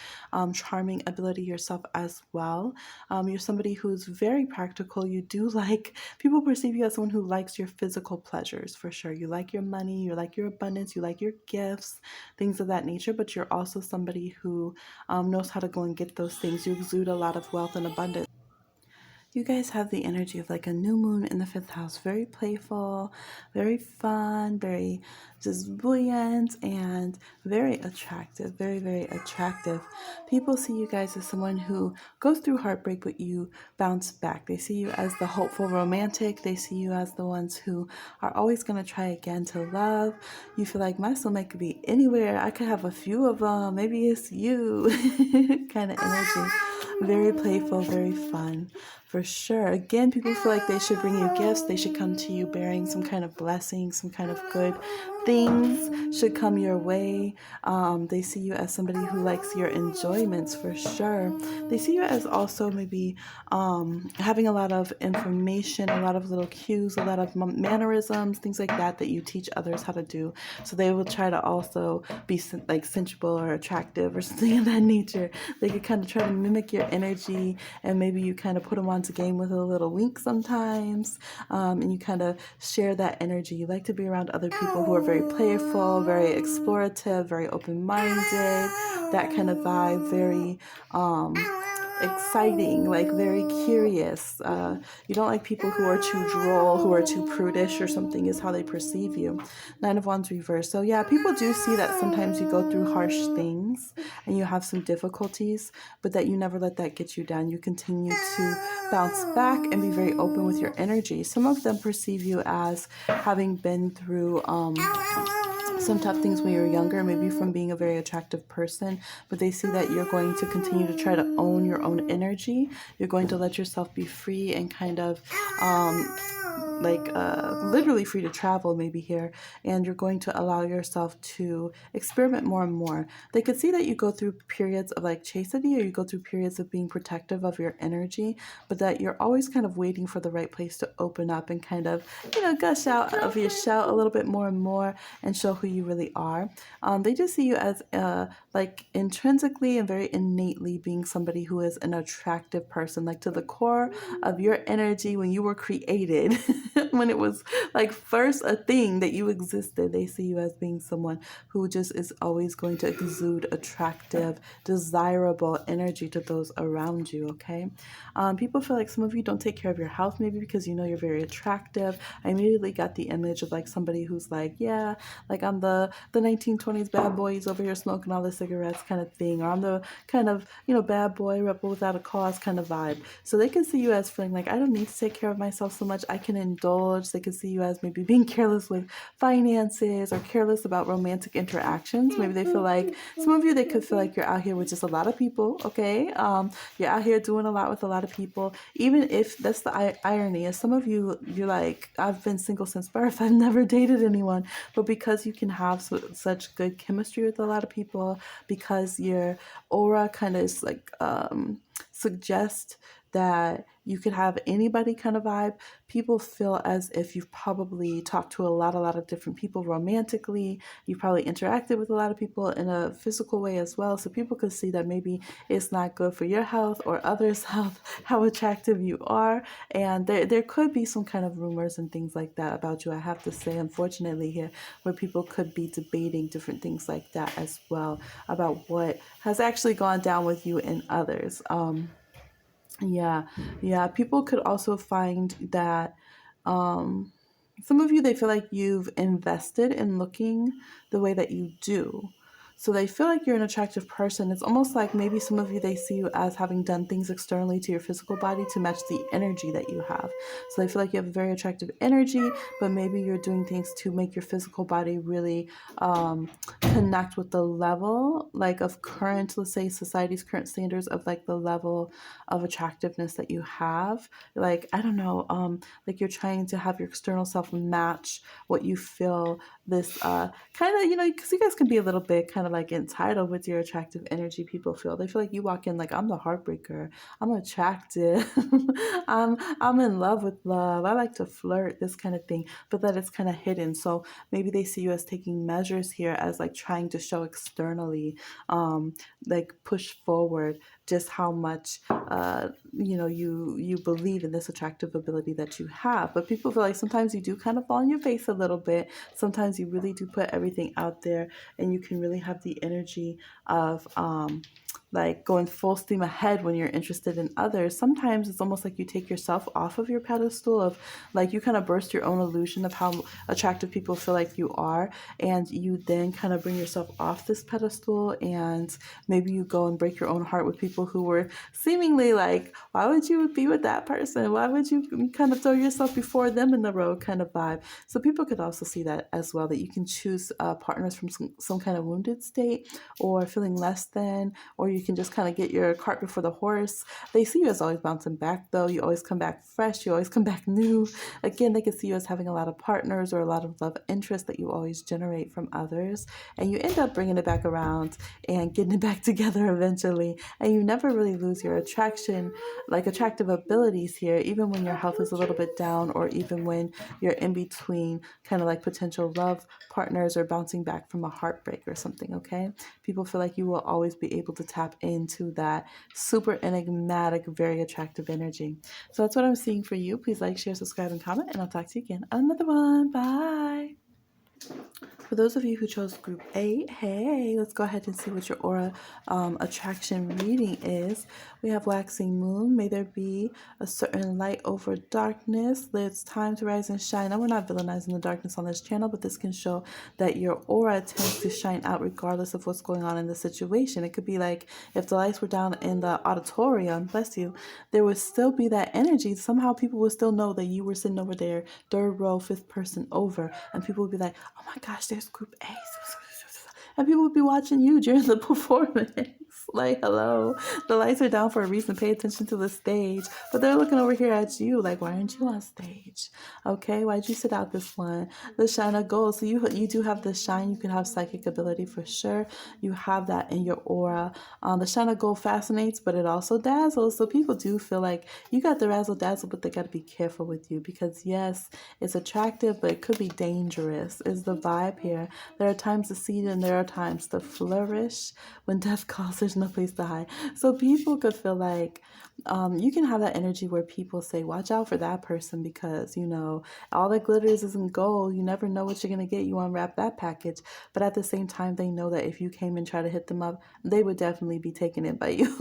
charming ability yourself as well. You're somebody who's very practical. You do like, people perceive you as someone who likes your physical pleasures for sure. You like your money, you like your abundance, you like your gifts, things of that nature, but you're also somebody who knows how to go and get those things. You exude a lot of wealth and abundance. You guys have the energy of like a new moon in the fifth house. Very playful, very fun, very just buoyant, and very attractive. Very, very attractive. People see you guys as someone who goes through heartbreak, but you bounce back. They see you as the hopeful romantic. They see you as the ones who are always going to try again to love. You feel like my soulmate could be anywhere. I could have a few of them. Maybe it's you kind of energy. Very playful, very fun. For sure. Again, people feel like they should bring you gifts. They should come to you bearing some kind of blessing, some kind of good things should come your way. They see you as somebody who likes your enjoyments for sure. They see you as also maybe having a lot of information, a lot of little cues, a lot of mannerisms, things like that that you teach others how to do. So they will try to also be like sensual or attractive or something of that nature. They could kind of try to mimic your energy, and maybe you kind of put them onto game with a little wink sometimes, and you kind of share that energy. You like to be around other people who are very playful, very explorative, very open-minded, that kind of vibe, very exciting, like very curious. You don't like people who are too droll, who are too prudish or something is how they perceive you. Nine of Wands reversed. So yeah, people do see that sometimes you go through harsh things and you have some difficulties, but that you never let that get you down. You continue to bounce back and be very open with your energy. Some of them perceive you as having been through some tough things when you were younger, maybe from being a very attractive person, but they see that you're going to continue to try to own your own energy. You're going to let yourself be free and kind of literally free to travel maybe here, and you're going to allow yourself to experiment more and more. They could see that you go through periods of like chastity, or you go through periods of being protective of your energy, but that you're always kind of waiting for the right place to open up and kind of, gush out of your shell a little bit more and more and show who you really are. They just see you as like intrinsically and very innately being somebody who is an attractive person, like to the core of your energy when you were created. When it was like first a thing that you existed, they see you as being someone who just is always going to exude attractive, desirable energy to those around you, okay? People feel like some of you don't take care of your health, maybe because you're very attractive. I immediately got the image of like somebody who's like, yeah, like I'm the 1920s bad boy, he's over here smoking all the cigarettes kind of thing, or I'm the kind of, bad boy, rebel without a cause kind of vibe. So they can see you as feeling like, I don't need to take care of myself so much, I can indulge. They can see you as maybe being careless with finances or careless about romantic interactions. Maybe they feel like, some of you, they could feel like you're out here with just a lot of people, okay? You're out here doing a lot with a lot of people, even if that's the irony is some of you, you're like, I've been single since birth, I've never dated anyone, but because you can have such good chemistry with a lot of people, because your aura kind of is like suggest that you could have anybody kind of vibe, people feel as if you've probably talked to a lot of different people romantically. You've probably interacted with a lot of people in a physical way as well. So people could see that maybe it's not good for your health or others' health, how attractive you are. And there could be some kind of rumors and things like that about you, I have to say, unfortunately here, where people could be debating different things like that as well, about what has actually gone down with you and others. Yeah. People could also find that some of you, they feel like you've invested in looking the way that you do. So they feel like you're an attractive person. It's almost like maybe some of you, they see you as having done things externally to your physical body to match the energy that you have. So they feel like you have a very attractive energy, but maybe you're doing things to make your physical body really connect with the level like of current, let's say society's current standards of like the level of attractiveness that you have. Like, I don't know, like you're trying to have your external self match what you feel this kind of, because you guys can be a little bit kind of of like entitled with your attractive energy. People feel, they feel like you walk in like, I'm the heartbreaker, I'm attractive, I'm in love with love, I like to flirt, this kind of thing, but that it's kind of hidden. So maybe they see you as taking measures here, as like trying to show externally, like push forward just how much you believe in this attractive ability that you have. But people feel like sometimes you do kind of fall on your face a little bit. Sometimes you really do put everything out there, and you can really have the energy of like going full steam ahead when you're interested in others. Sometimes it's almost like you take yourself off of your pedestal, of like you kind of burst your own illusion of how attractive people feel like you are, and you then kind of bring yourself off this pedestal, and maybe you go and break your own heart with people who were seemingly like, why would you be with that person? Why would you kind of throw yourself before them in the road kind of vibe? So people could also see that as well, that you can choose partners from some kind of wounded state, or feeling less than, or you can just kind of get your cart before the horse. They see you as always bouncing back, though. You always come back fresh. You always come back new. Again, they can see you as having a lot of partners or a lot of love interest that you always generate from others. And you end up bringing it back around and getting it back together eventually. And you never really lose your attraction, like attractive abilities here, even when your health is a little bit down, or even when you're in between kind of like potential love partners or bouncing back from a heartbreak or something, okay? People feel like you will always be able to tap into that super enigmatic, very attractive energy. So that's what I'm seeing for you. Please like, share, subscribe, and comment, and I'll talk to you again on another one. Bye. For those of you who chose group 8, hey, let's go ahead and see what your aura attraction reading is. We have waxing moon. May there be a certain light over darkness. It's time to rise and shine. Now, we're not villainizing the darkness on this channel, but this can show that your aura tends to shine out regardless of what's going on in the situation. It could be like if the lights were down in the auditorium, bless you, there would still be that energy. Somehow people would still know that you were sitting over there, third row, fifth person over, and people would be like, oh my gosh, there's group A. And people would be watching you during the performance. Like, hello, the lights are down for a reason. Pay attention to the stage. But they're looking over here at you like, why aren't you on stage? Okay, why'd you sit out this one? The shine of gold. So you do have the shine. You can have psychic ability for sure. You have that in your aura. The shine of gold fascinates, but it also dazzles. So people do feel like you got the razzle dazzle, but they got to be careful with you, because yes, it's attractive, but it could be dangerous is the vibe here. There are times to seed and there are times to flourish. When death calls, there's no place to hide. So people could feel like you can have that energy where people say, watch out for that person, because, all that glitters isn't gold. You never know what you're going to get. You unwrap that package. But at the same time, they know that if you came and try to hit them up, they would definitely be taken in by you.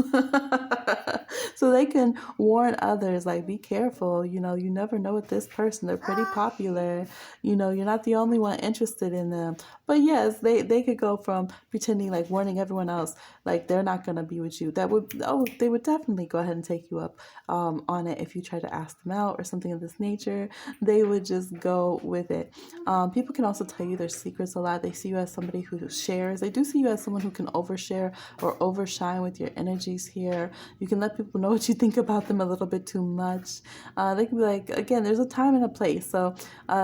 So they can warn others, like, be careful. You never know with this person. They're pretty popular. You're not the only one interested in them. But yes, they could go from pretending like warning everyone else like they're not going to be with you. They would definitely go ahead and take you up on it if you try to ask them out or something of this nature. They would just go with it. People can also tell you their secrets a lot. They see you as somebody who shares. They do see you as someone who can overshare or overshine with your energies here. You can let people know what you think about them a little bit too much. They can be like, again, there's a time and a place. So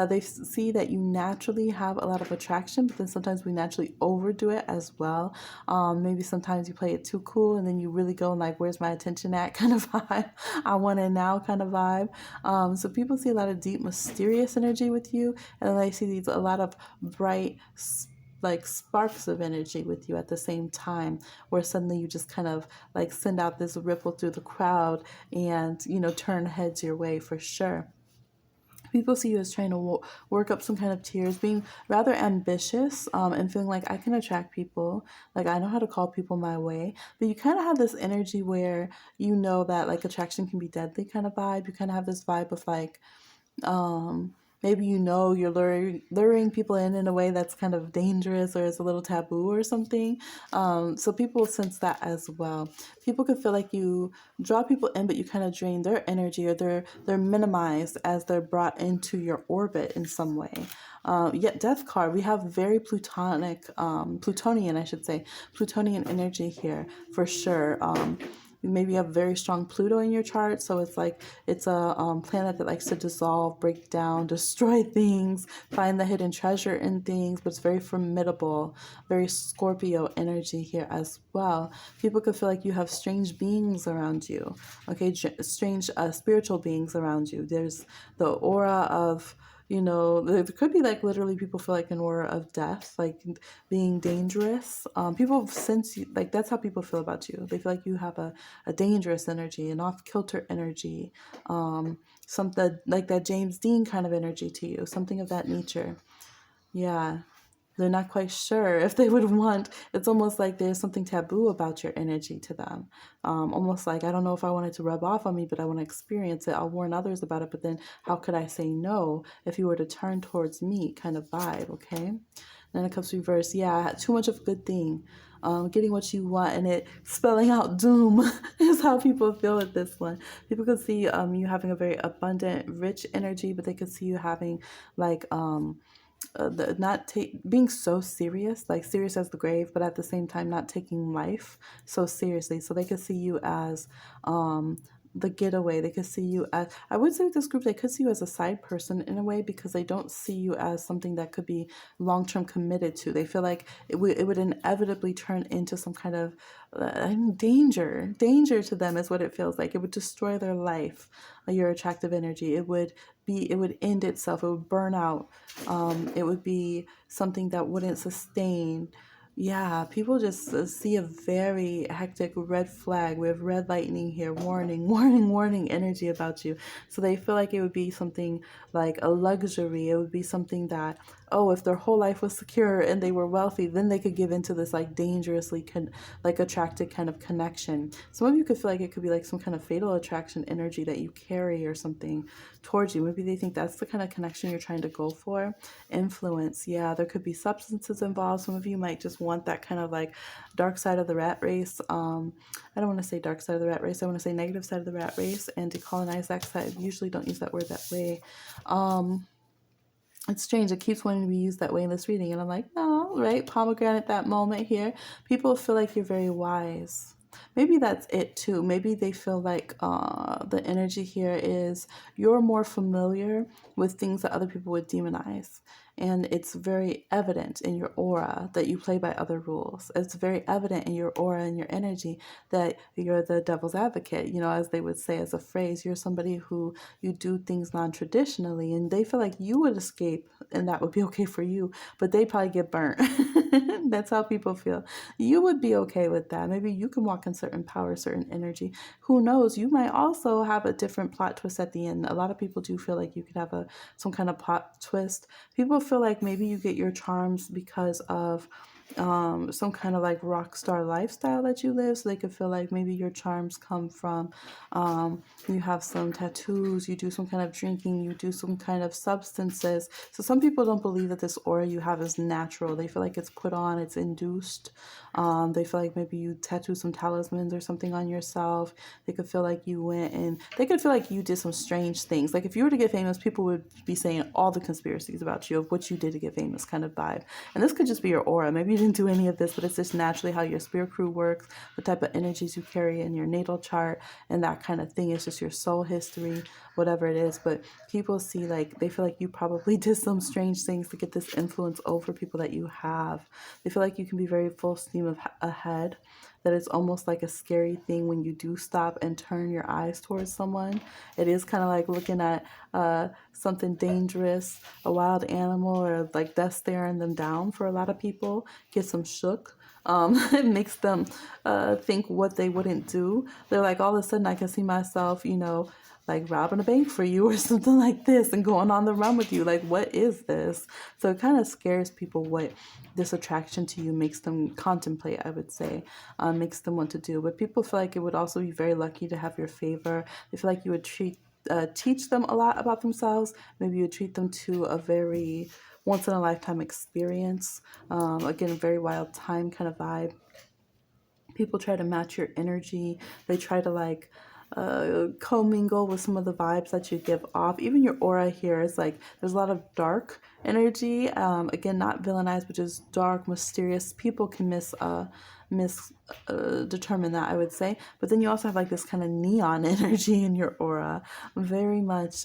they see that you naturally have a lot of attraction, but then sometimes we naturally overdo it as well. Maybe sometimes you play it too cool, and then you really go and like, where's my attention at kind of vibe. I want it now kind of vibe. So people see a lot of deep, mysterious energy with you, and then they see a lot of bright, like sparks of energy with you at the same time, where suddenly you just kind of like send out this ripple through the crowd and, turn heads your way for sure. People see you as trying to work up some kind of tears, being rather ambitious, and feeling like I can attract people, like I know how to call people my way. But you kind of have this energy where that like attraction can be deadly kind of vibe. You kind of have this vibe of like, maybe you're luring people in a way that's kind of dangerous or is a little taboo or something. So people sense that as well. People could feel like you draw people in, but you kind of drain their energy, or they're minimized as they're brought into your orbit in some way. Yet death card, we have very Plutonian, I should say, Plutonian energy here for sure. maybe you have very strong Pluto in your chart, so it's like it's a planet that likes to dissolve, break down, destroy things, find the hidden treasure in things, but it's very formidable, very Scorpio energy here as well. People could feel like you have strange beings around you, okay, strange spiritual beings around you. There's the aura of, there could be like literally people feel like an aura of death, like being dangerous. People sense you, like that's how people feel about you. They feel like you have a dangerous energy, an off kilter energy, something like that James Dean kind of energy to you, something of that nature. Yeah. They're not quite sure if they would want. It's almost like there's something taboo about your energy to them. Almost like, I don't know if I want it to rub off on me, but I want to experience it. I'll warn others about it, but then how could I say no if you were to turn towards me, kind of vibe, okay? Then it comes to reverse. Yeah, too much of a good thing. Getting what you want and it spelling out doom is how people feel with this one. People could see you having a very abundant, rich energy, but they could see you having like being so serious, like serious as the grave, but at the same time not taking life so seriously. So they could see you as the getaway. They could see you as, I would say with this group, they could see you as a side person in a way, because they don't see you as something that could be long-term committed to. They feel like it would inevitably turn into some kind of danger to them is what it feels like. It would destroy their life, your attractive energy. It would end itself. It would burn out. It would be something that wouldn't sustain. Yeah, people just see a very hectic red flag. We have red lightning here, warning, warning, warning energy about you. So they feel like it would be something like a luxury. It would be something that, oh, if their whole life was secure and they were wealthy, then they could give into this like dangerously like attracted kind of connection. Some of you could feel like it could be like some kind of fatal attraction energy that you carry or something towards you. Maybe they think that's the kind of connection you're trying to go for. Influence, yeah, there could be substances involved. Some of you might just want that kind of like dark side of the rat race. I don't want to say dark side of the rat race. I want to say negative side of the rat race and decolonize that side. I usually don't use that word that way. It's strange. It keeps wanting to be used that way in this reading. And I'm like, no, right? Pomegranate, that moment here. People feel like you're very wise. Maybe that's it too. Maybe they feel like the energy here is you're more familiar with things that other people would demonize. And it's very evident in your aura that you play by other rules. It's very evident in your aura and your energy that you're the devil's advocate, as they would say as a phrase. You're somebody who you do things non-traditionally, and they feel like you would escape and that would be okay for you, but they probably get burnt. That's how people feel. You would be okay with that. Maybe you can walk in certain power, certain energy. Who knows? You might also have a different plot twist at the end. A lot of people do feel like you could have some kind of plot twist. People feel like maybe you get your charms because of some kind of like rock star lifestyle that you live. So they could feel like maybe your charms come from you have some tattoos, you do some kind of drinking, you do some kind of substances. So some people don't believe that this aura you have is natural. They feel like it's put on, it's induced. They feel like maybe you tattoo some talismans or something on yourself. They could feel like you went and they could feel like you did some strange things. Like if you were to get famous, people would be saying all the conspiracies about you of what you did to get famous kind of vibe. And this could just be your aura. Maybe you didn't do any of this, but it's just naturally how your spirit crew works, the type of energies you carry in your natal chart, and that kind of thing. It's just your soul history, whatever it is. But people see like, they feel like you probably did some strange things to get this influence over people that you have. They feel like you can be very full steam ahead, that it's almost like a scary thing when you do stop and turn your eyes towards someone. It is kind of like looking at something dangerous, a wild animal, or like death staring them down. For a lot of people, gets them shook. It makes them think what they wouldn't do. They're like, all of a sudden I can see myself, like robbing a bank for you or something like this and going on the run with you. Like, what is this? So it kind of scares people what this attraction to you makes them contemplate, I would say, makes them want to do. But people feel like it would also be very lucky to have your favor. They feel like you would teach them a lot about themselves. Maybe you would treat them to a very once in a lifetime experience. Again, a very wild time kind of vibe. People try to match your energy. They try to like commingle with some of the vibes that you give off. Even your aura here is like, there's a lot of dark energy. Again, not villainized, but just dark, mysterious. People can miss determine that, I would say. But then you also have like this kind of neon energy in your aura, very much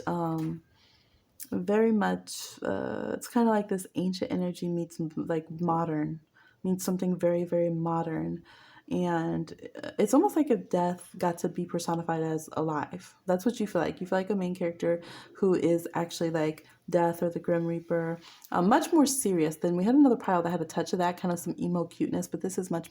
it's kind of like this ancient energy meets like modern, means something very, very modern. And it's almost like if death got to be personified as alive. That's what you feel like. You feel like a main character who is actually like death or the Grim Reaper. Much more serious than we had another pile that had a touch of that, kind of some emo cuteness, but this is much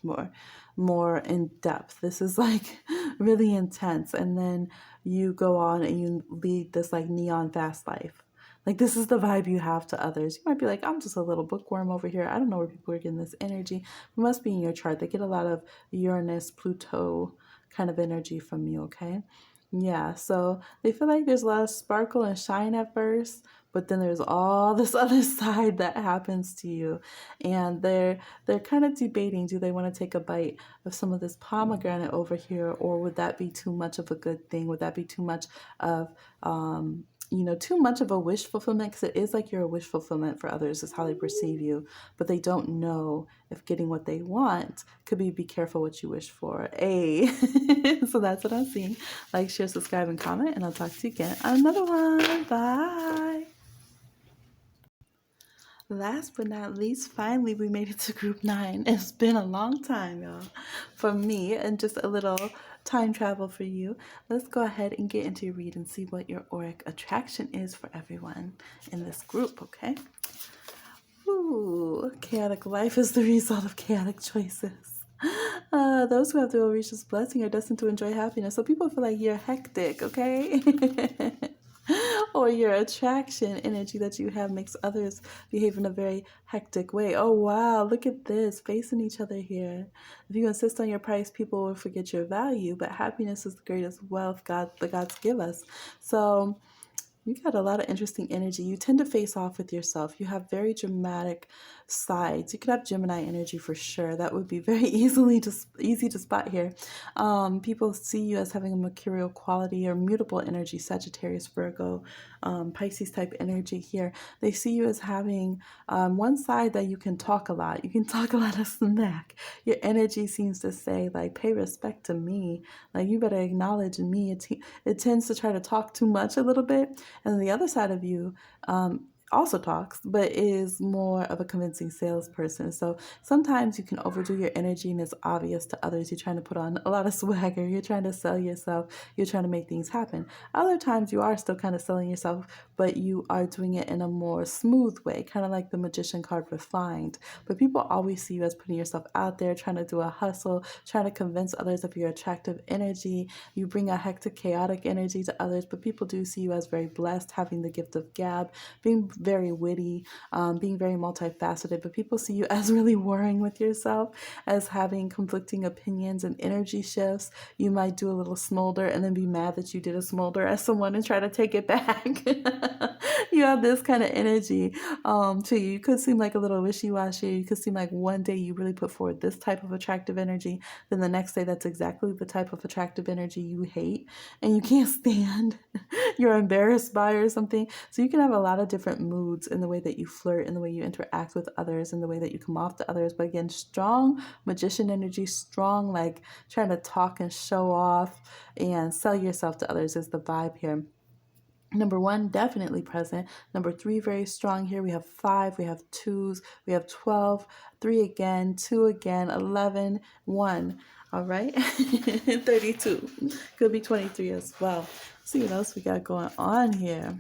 more in depth. This is like really intense. And then you go on and you lead this like neon fast life. Like, this is the vibe you have to others. You might be like, I'm just a little bookworm over here. I don't know where people are getting this energy. It must be in your chart. They get a lot of Uranus, Pluto kind of energy from you, okay? Yeah, so they feel like there's a lot of sparkle and shine at first, but then there's all this other side that happens to you. And they're kind of debating, do they want to take a bite of some of this pomegranate over here, or would that be too much of a good thing? Would that be too much of too much of a wish fulfillment, because it is like you're a wish fulfillment for others, is how they perceive you, but they don't know if getting what they want could be careful what you wish for. So that's what I'm seeing. Like, share, subscribe, and comment, and I'll talk to you again on another one. Bye. Last but not least, finally we made it to group 9. It's been a long time, y'all, for me, and just a little time travel for you. Let's go ahead and get into your read and see what your auric attraction is for everyone in this group, okay? Ooh, chaotic life is the result of chaotic choices. Those who have the will reach this blessing are destined to enjoy happiness. So people feel like you're hectic, okay? Or your attraction energy that you have makes others behave in a very hectic way. Oh, wow, look at this, facing each other here. If you insist on your price, people will forget your value, but happiness is the greatest wealth the gods give us. So you got a lot of interesting energy. You tend to face off with yourself. You have very dramatic sides. You could have Gemini energy for sure. That would be very easy to spot here. People see you as having a mercurial quality or mutable energy, Sagittarius, Virgo, Pisces type energy here. They see you as having one side that you can talk a lot. You can talk a lot of smack. Your energy seems to say, like, pay respect to me. Like, you better acknowledge me. It tends to try to talk too much a little bit. And then the other side of you also talks, but is more of a convincing salesperson. So sometimes you can overdo your energy and it's obvious to others. You're trying to put on a lot of swagger. You're trying to sell yourself. You're trying to make things happen. Other times you are still kind of selling yourself, but you are doing it in a more smooth way, kind of like the Magician card, refined. But people always see you as putting yourself out there, trying to do a hustle, trying to convince others of your attractive energy. You bring a hectic, chaotic energy to others, but people do see you as very blessed, having the gift of gab, being very witty, being very multifaceted. But people see you as really warring with yourself, as having conflicting opinions and energy shifts. You might do a little smolder and then be mad that you did a smolder as someone and try to take it back. You have this kind of energy to you. You could seem like a little wishy-washy. You could seem like one day you really put forward this type of attractive energy, then the next day that's exactly the type of attractive energy you hate and you can't stand. You're embarrassed by or something. So you can have a lot of different moods in the way that you flirt, in the way you interact with others, in the way that you come off to others. But again, strong magician energy, strong, like trying to talk and show off and sell yourself to others is the vibe here. Number 1, definitely present. Number 3, very strong here. We have 5, we have 2s, we have 12, 3 again, 2 again, 11, 1. All right, 32. Could be 23 as well. Let's see what else we got going on here.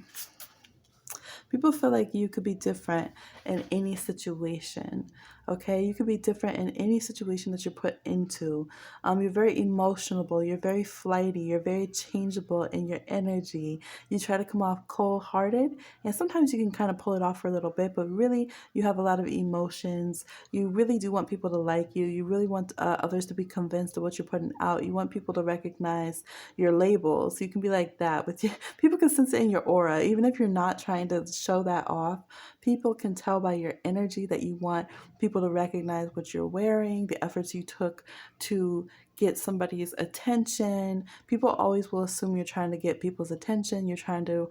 People feel like you could be different in any situation, okay? You could be different in any situation that you're put into. You're very emotional, you're very flighty, you're very changeable in your energy. You try to come off cold-hearted, and sometimes you can kind of pull it off for a little bit, but really you have a lot of emotions. You really do want people to like you. You really want others to be convinced of what you're putting out. You want people to recognize your labels. You can be like that with you. People can sense it in your aura, even if you're not trying to show that off. People can tell by your energy that you want people to recognize what you're wearing, the efforts you took to get somebody's attention. People always will assume you're trying to get people's attention. You're trying to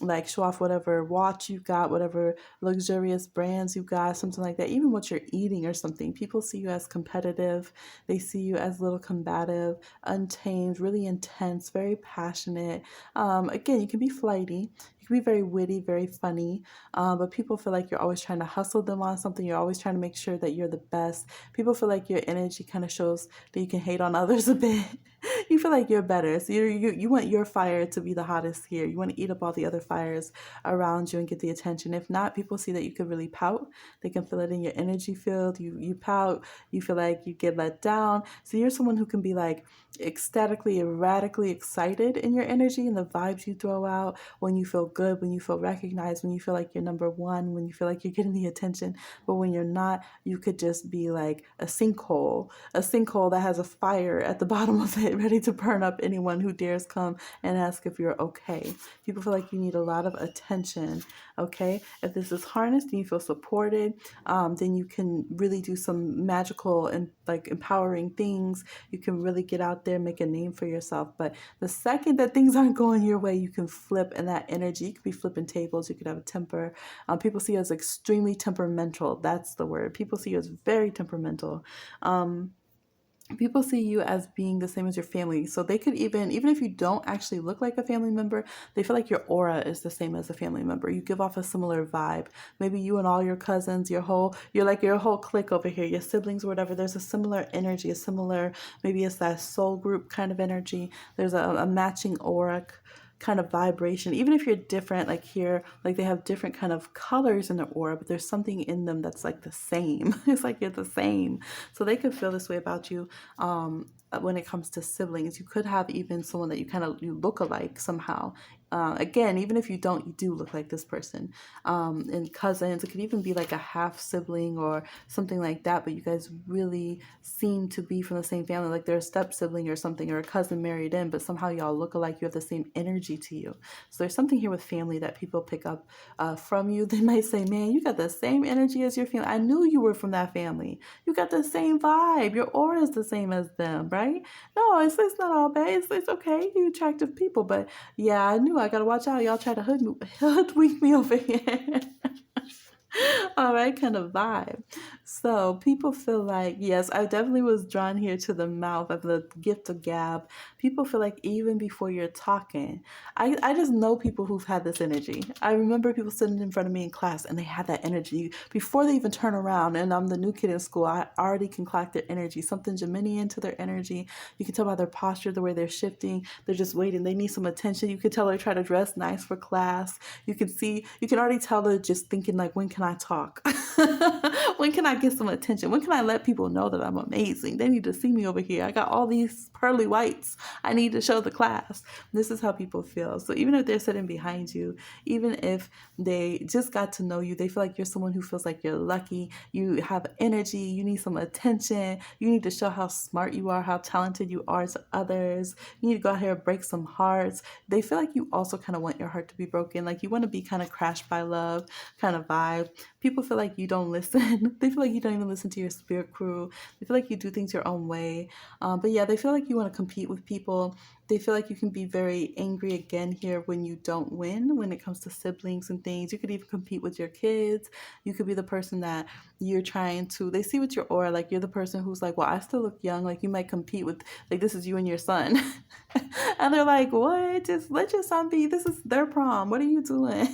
like show off whatever watch you got, whatever luxurious brands you got, something like that. Even what you're eating or something. People see you as competitive. They see you as a little combative, untamed, really intense, very passionate. Again, you can be flighty. You can be very witty, very funny. But people feel like you're always trying to hustle them on something. You're always trying to make sure that you're the best. People feel like your energy kind of shows that you can hate on others a bit. You feel like you're better. So you want your fire to be the hottest here. You want to eat up all the other fires around you and get the attention. If not, people see that you could really pout. They can feel it in your energy field. You pout. You feel like you get let down. So you're someone who can be like ecstatically, erratically excited in your energy and the vibes you throw out when you feel good, when you feel recognized, when you feel like you're number one, when you feel like you're getting the attention. But when you're not, you could just be like a sinkhole that has a fire at the bottom of it, ready to burn up anyone who dares come and ask if you're okay. People feel like you need a lot of attention, okay? If this is harnessed and you feel supported, then you can really do some magical and like empowering things. You can really get out there, make a name for yourself. But the second that things aren't going your way, you can flip, and that energy, you could be flipping tables, you could have a temper. People see you as extremely temperamental. That's the word. People see you as very temperamental. People see you as being the same as your family. So they could even if you don't actually look like a family member, they feel like your aura is the same as a family member. You give off a similar vibe. Maybe you and all your cousins, you're like your whole clique over here, your siblings or whatever. There's a similar energy, maybe it's that soul group kind of energy. There's a matching aura kind of vibration. Even if you're different, like here, like they have different kind of colors in their aura, but there's something in them that's like the same. It's like you're the same. So they could feel this way about you. When it comes to siblings, you could have even someone that you look alike somehow. Again, even if you don't, you do look like this person. And cousins, it could even be like a half sibling or something like that, but you guys really seem to be from the same family, like they're a step sibling or something, or a cousin married in, but somehow y'all look alike. You have the same energy to you. So there's something here with family that people pick up from you. They might say, man, you got the same energy as your family. I knew you were from that family. You got the same vibe. Your aura is the same as them, right? No, it's not all bad. It's okay. You attractive people, but yeah, I knew I gotta watch out. Y'all try to hoodwink me over here. All right, kind of vibe. So people feel like, yes, I definitely was drawn here to the mouth of the gift of gab. People feel like even before you're talking, I just know people who've had this energy. I remember people sitting in front of me in class and they had that energy before they even turn around. And I'm the new kid in school. I already can clock their energy, something Geminian to their energy. You can tell by their posture, the way they're shifting. They're just waiting. They need some attention. You can tell they're trying to dress nice for class. You can already tell they're just thinking like, when can I talk? When can I get some attention? When can I let people know that I'm amazing? They need to see me over here. I got all these pearly whites. I need to show the class. This is how people feel. So even if they're sitting behind you, even if they just got to know you, they feel like you're someone who feels like you're lucky. You have energy. You need some attention. You need to show how smart you are, how talented you are to others. You need to go out here and break some hearts. They feel like you also kind of want your heart to be broken. Like you want to be kind of crashed by love kind of vibe. People feel like you don't listen. They feel like you don't even listen to your spirit crew. They feel like you do things your own way. But yeah, they feel like you want to compete with people. They feel like you can be very angry again here when you don't win when it comes to siblings and things. You could even compete with your kids. You could be the person that they see with your aura, like you're the person who's like, well, I still look young. Like you might compete with, like this is you and your son. And they're like, what? Just let your son be. This is their prom. What are you doing?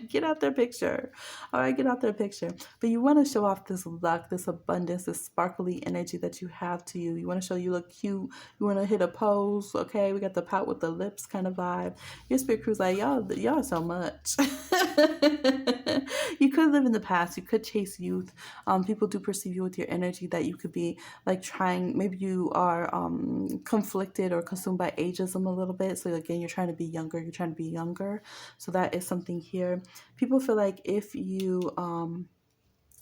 Get out their picture. All right, get out their picture. But you want to show off this luck, this abundance, this sparkly energy that you have to you. You want to show you look cute. You want to hit a pose. Okay, we got the pout with the lips kind of vibe. Your spirit crew's like, y'all so much. You could live in the past. You could chase youth. People do perceive you with your energy that you could be like trying, maybe you are conflicted or consumed by ageism a little bit. So again, you're trying to be younger. So that is something here. People feel like if you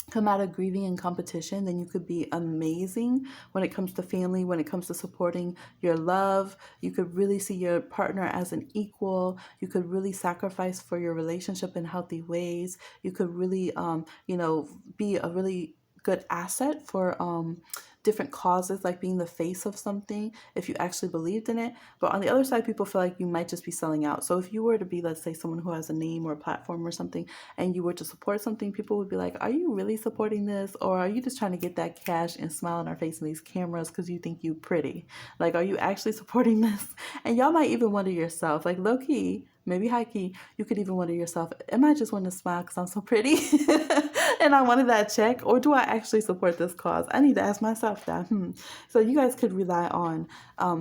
come out of grieving and competition, then you could be amazing when it comes to family, when it comes to supporting your love. You could really see your partner as an equal. You could really sacrifice for your relationship in healthy ways. You could really, be a really good asset for different causes, like being the face of something if you actually believed in it. But on the other side, people feel like you might just be selling out. So if you were to be, let's say, someone who has a name or a platform or something, and you were to support something, people would be like, are you really supporting this? Or are you just trying to get that cash and smile in our face in these cameras because you think you pretty? Like, are you actually supporting this? And y'all might even wonder yourself, like low key, maybe high key, you could even wonder yourself, am I just wanting to smile because I'm so pretty and I wanted that check? Or do I actually support this cause? I need to ask myself that. So you guys could rely on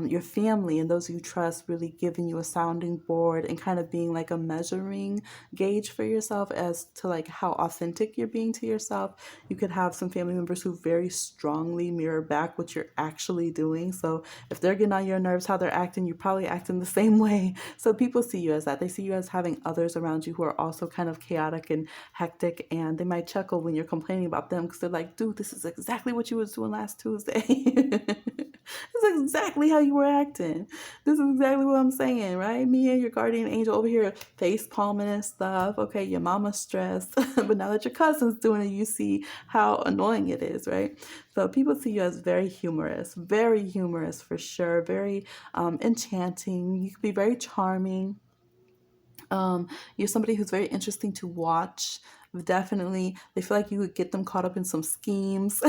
your family and those you trust really giving you a sounding board and kind of being like a measuring gauge for yourself as to like how authentic you're being to yourself. You could have some family members who very strongly mirror back what you're actually doing. So if they're getting on your nerves, how they're acting, you're probably acting the same way. So people see you as that. They see you as having others around you who are also kind of chaotic and hectic, and they might chuckle when you're complaining about them because they're like, dude, this is exactly what you was doing last Tuesday. This is exactly how you were acting. This is exactly what I'm saying, right? Me and your guardian angel over here face palming and stuff. Okay, your mama's stressed, but now that your cousin's doing it, you see how annoying it is, right? So people see you as very humorous for sure, very enchanting. You could be very charming. You're somebody who's very interesting to watch. Definitely, they feel like you would get them caught up in some schemes.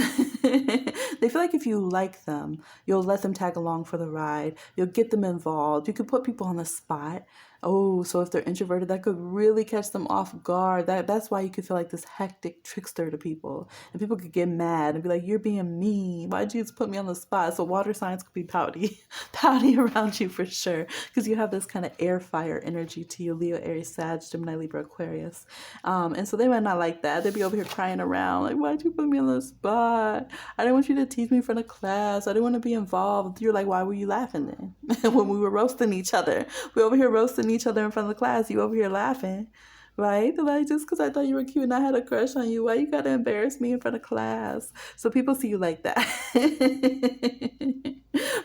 They feel like if you like them, you'll let them tag along for the ride. You'll get them involved. You could put people on the spot. Oh, so if they're introverted, that could really catch them off guard. That's why you could feel like this hectic trickster to people. And people could get mad and be like, you're being mean. Why'd you just put me on the spot? So water signs could be pouty, pouty around you for sure. Because you have this kind of air fire energy to you, Leo, Aries, Sag, Gemini, Libra, Aquarius. And so they might not like that. They'd be over here crying around like, why'd you put me on the spot? I didn't want you to tease me in front of class. I didn't want to be involved. You're like, why were you laughing then? When we were roasting each other. We over here roasting each other in front of the class. You over here laughing. Right? Like, just because I thought you were cute and I had a crush on you, why you gotta embarrass me in front of class? So people see you like that.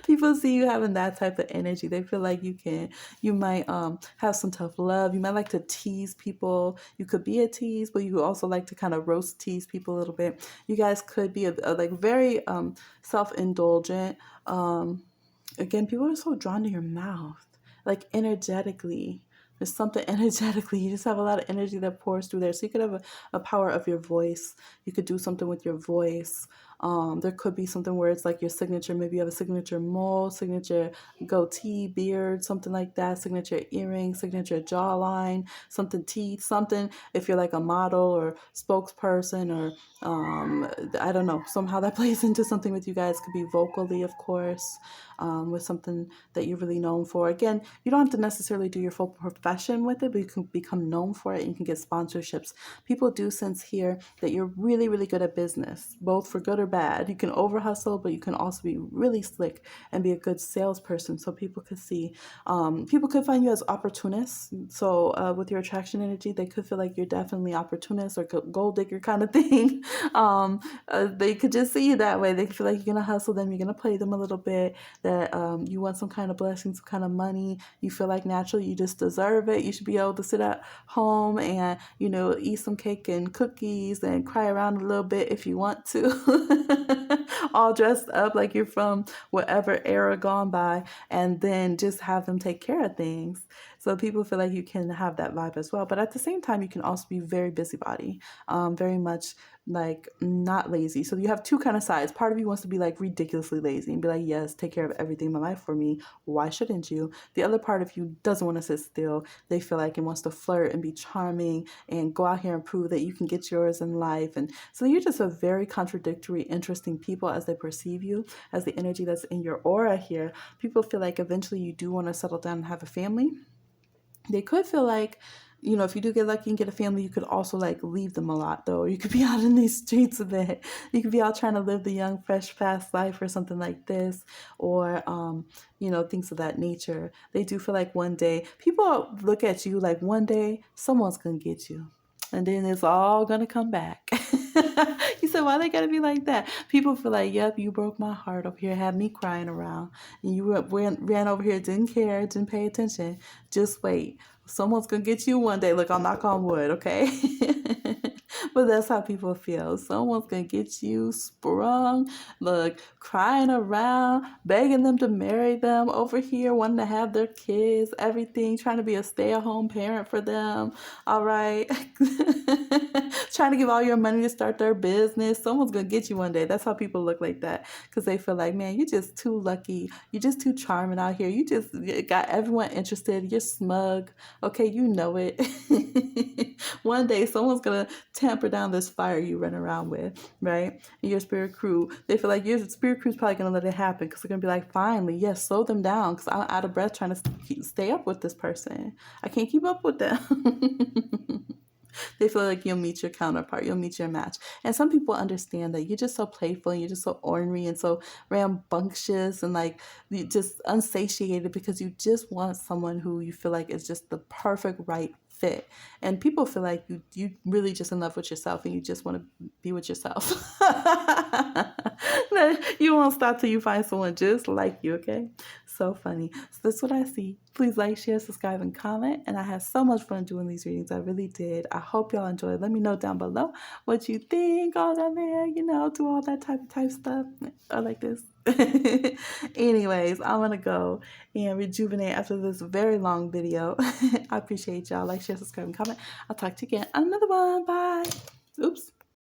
People see you having that type of energy. They feel like you might have some tough love. You might like to tease people. You could be a tease, but you also like to kind of roast tease people a little bit. You guys could be like very self-indulgent. Again, people are so drawn to your mouth, like energetically. There's something energetically. You just have a lot of energy that pours through there. So you could have a power of your voice. You could do something with your voice. There could be something where it's like your signature. Maybe you have a signature mole, signature goatee, beard, something like that. Signature earring, signature jawline, something teeth, something. If you're like a model or spokesperson or I don't know, somehow that plays into something with you guys. Could be vocally, of course, with something that you're really known for. Again, you don't have to necessarily do your full profession with it, but you can become known for it and you can get sponsorships. People do sense here that you're really, really good at business, both for good or bad. You can over hustle, but you can also be really slick and be a good salesperson. So people could see, people could find you as opportunists. So with your attraction energy, they could feel like you're definitely opportunist or gold digger kind of thing. They could just see you that way. They feel like you're gonna hustle them, you're gonna play them a little bit. That you want some kind of blessing, some kind of money. You feel like naturally you just deserve it. You should be able to sit at home and eat some cake and cookies and cry around a little bit if you want to. All dressed up like you're from whatever era gone by, and then just have them take care of things. So people feel like you can have that vibe as well. But at the same time, you can also be very busybody, very much like not lazy. So you have two kind of sides. Part of you wants to be like ridiculously lazy and be like, yes, take care of everything in my life for me. Why shouldn't you? The other part of you doesn't want to sit still. They feel like it wants to flirt and be charming and go out here and prove that you can get yours in life. And so you're just a very contradictory, interesting people as they perceive you, as the energy that's in your aura here. People feel like eventually you do want to settle down and have a family. They could feel like, if you do get lucky and get a family, you could also like leave them a lot though. You could be out in these streets a bit. You could be out trying to live the young, fresh, fast life or something like this, or, things of that nature. They do feel like one day, people look at you like one day someone's going to get you. And then it's all going to come back. You said, why they got to be like that? People feel like, yep, you broke my heart over here, had me crying around. And you ran over here, didn't care, didn't pay attention. Just wait. Someone's going to get you one day. Look, I'll knock on wood, okay? But that's how people feel. Someone's gonna get you sprung, look, crying around, begging them to marry them over here, wanting to have their kids, everything, trying to be a stay-at-home parent for them. All right. Trying to give all your money to start their business. Someone's gonna get you one day. That's how people look like that. Because they feel like, man, you're just too lucky. You're just too charming out here. You just got everyone interested. You're smug. Okay, you know it. One day someone's gonna tamper down this fire you run around with, right? And your spirit crew, they feel like your spirit crew's probably gonna let it happen because they're gonna be like, finally, yes, slow them down because I'm out of breath trying to stay up with this person. I can't keep up with them. They feel like you'll meet your counterpart, you'll meet your match. And some people understand that you're just so playful and you're just so ornery and so rambunctious and like you just unsatiated because you just want someone who you feel like is just the perfect right fit. And people feel like you really just in love with yourself and you just want to be with yourself. You won't stop till you find someone just like you, okay? So funny. So that's what I see. Please like, share, subscribe, and comment. And I had so much fun doing these readings. I really did. I hope y'all enjoyed. Let me know down below what you think. All down there, do all that type stuff. I like this. Anyways, I'm going to go and rejuvenate after this very long video. I appreciate y'all. Like, share, subscribe, and comment. I'll talk to you again on another one. Bye. Oops.